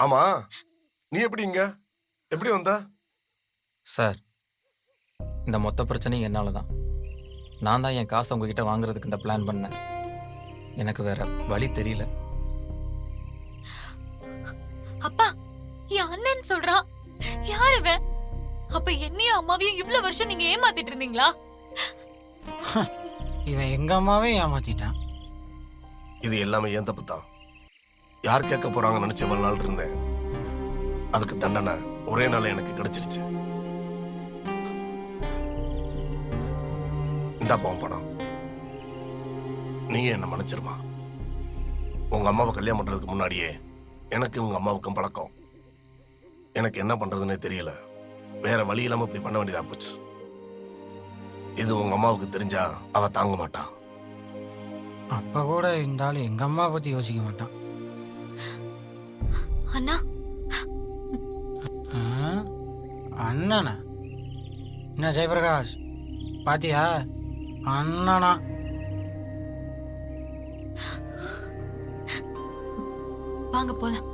ஆமா, நீ எப்படி இங்க எப்படி வந்த? சார், இந்த மொத்த பிரச்சனையும் என்னால தான். நான் தான் என் காசை உங்ககிட்ட வாங்குறதுக்கு இந்த பிளான் பண்ணேன். எனக்கு வேற வழி தெரியல. அப்பா, என் அண்ணன் சொல்றான். யார் அவன்? அப்ப என்னையும் அம்மாவையும் இவ்வளவு வருஷம் நீங்க ஏமாத்திட்டு இருந்தீங்களா? இவன் எங்க அம்மாவே ஏமாத்திட்டான். இது எல்லாமே ஏன் தப்பு தான். யார் கேட்க போறாங்கன்னு நினைச்ச இவ்வளவு நாள் இருந்தேன். அதுக்கு தண்டனை ஒரே நாள் எனக்கு கிடைச்சிருச்சு. இந்த பணம் நீ என்ன மன்னிச்சிருமா. உங்க அம்மாவை கல்யாணம் பண்றதுக்கு முன்னாடியே எனக்கு உங்க அம்மாவுக்கும் பழக்கம். எனக்கு என்ன பண்றதுன்னே தெரியல. வேற வழி இல்லாம இப்படி பண்ண வேண்டியதா போச்சு. இது உங்க அம்மாவுக்கு தெரிஞ்சா அவ தாங்க மாட்டான். அப்ப கூட இருந்தாலும் எங்க அம்மா பத்தி யோசிக்க மாட்டான். அண்ணா, அண்ணனா? என்ன ஜெயபிரகாஷ், பாத்தியா? அண்ணனா? வாங்க போலாம்.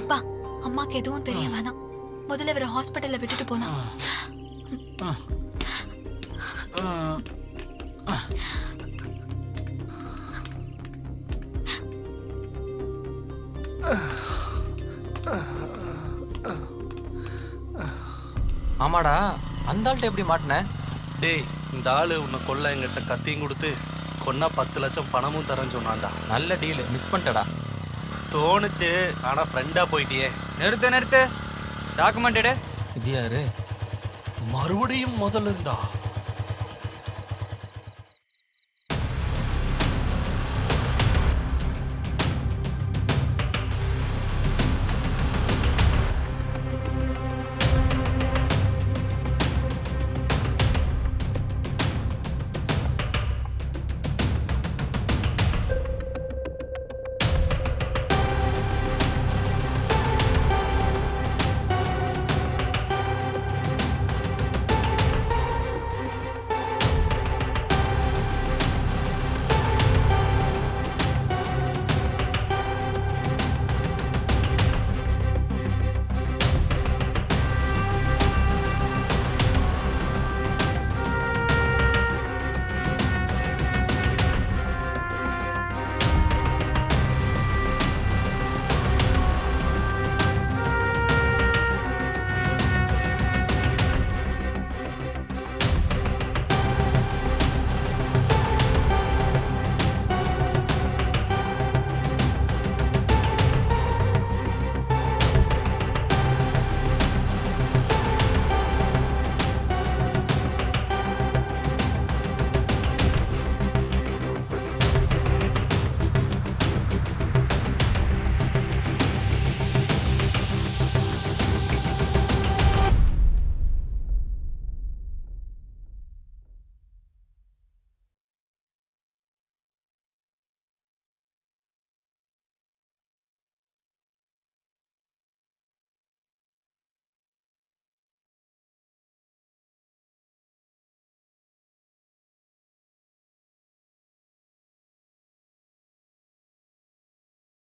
அப்பா, அம்மாக்கு எதுவும் தெரிய வேணாம். முதல்ல வேற ஹாஸ்பிட்டல்ல விட்டுட்டு போலாம். ஆமாடா, அந்த ஆள்கிட்ட எப்படி மாட்டின? டேய், இந்த ஆளு உன்னை கொல்ல எங்கிட்ட கத்தியும் கொடுத்து கொன்னா 10 லட்சம் பணமும் தரேன்னு சொன்னான்டா. நல்ல டீல், மிஸ் பண்ணிட்டடா. தோணுச்சு, ஆனா ஃப்ரெண்டா போயிட்டியே. நிறுத்து. டாக்குமெண்ட் எடு. இது யாரு? மறுபடியும் முதல்ல இருந்தா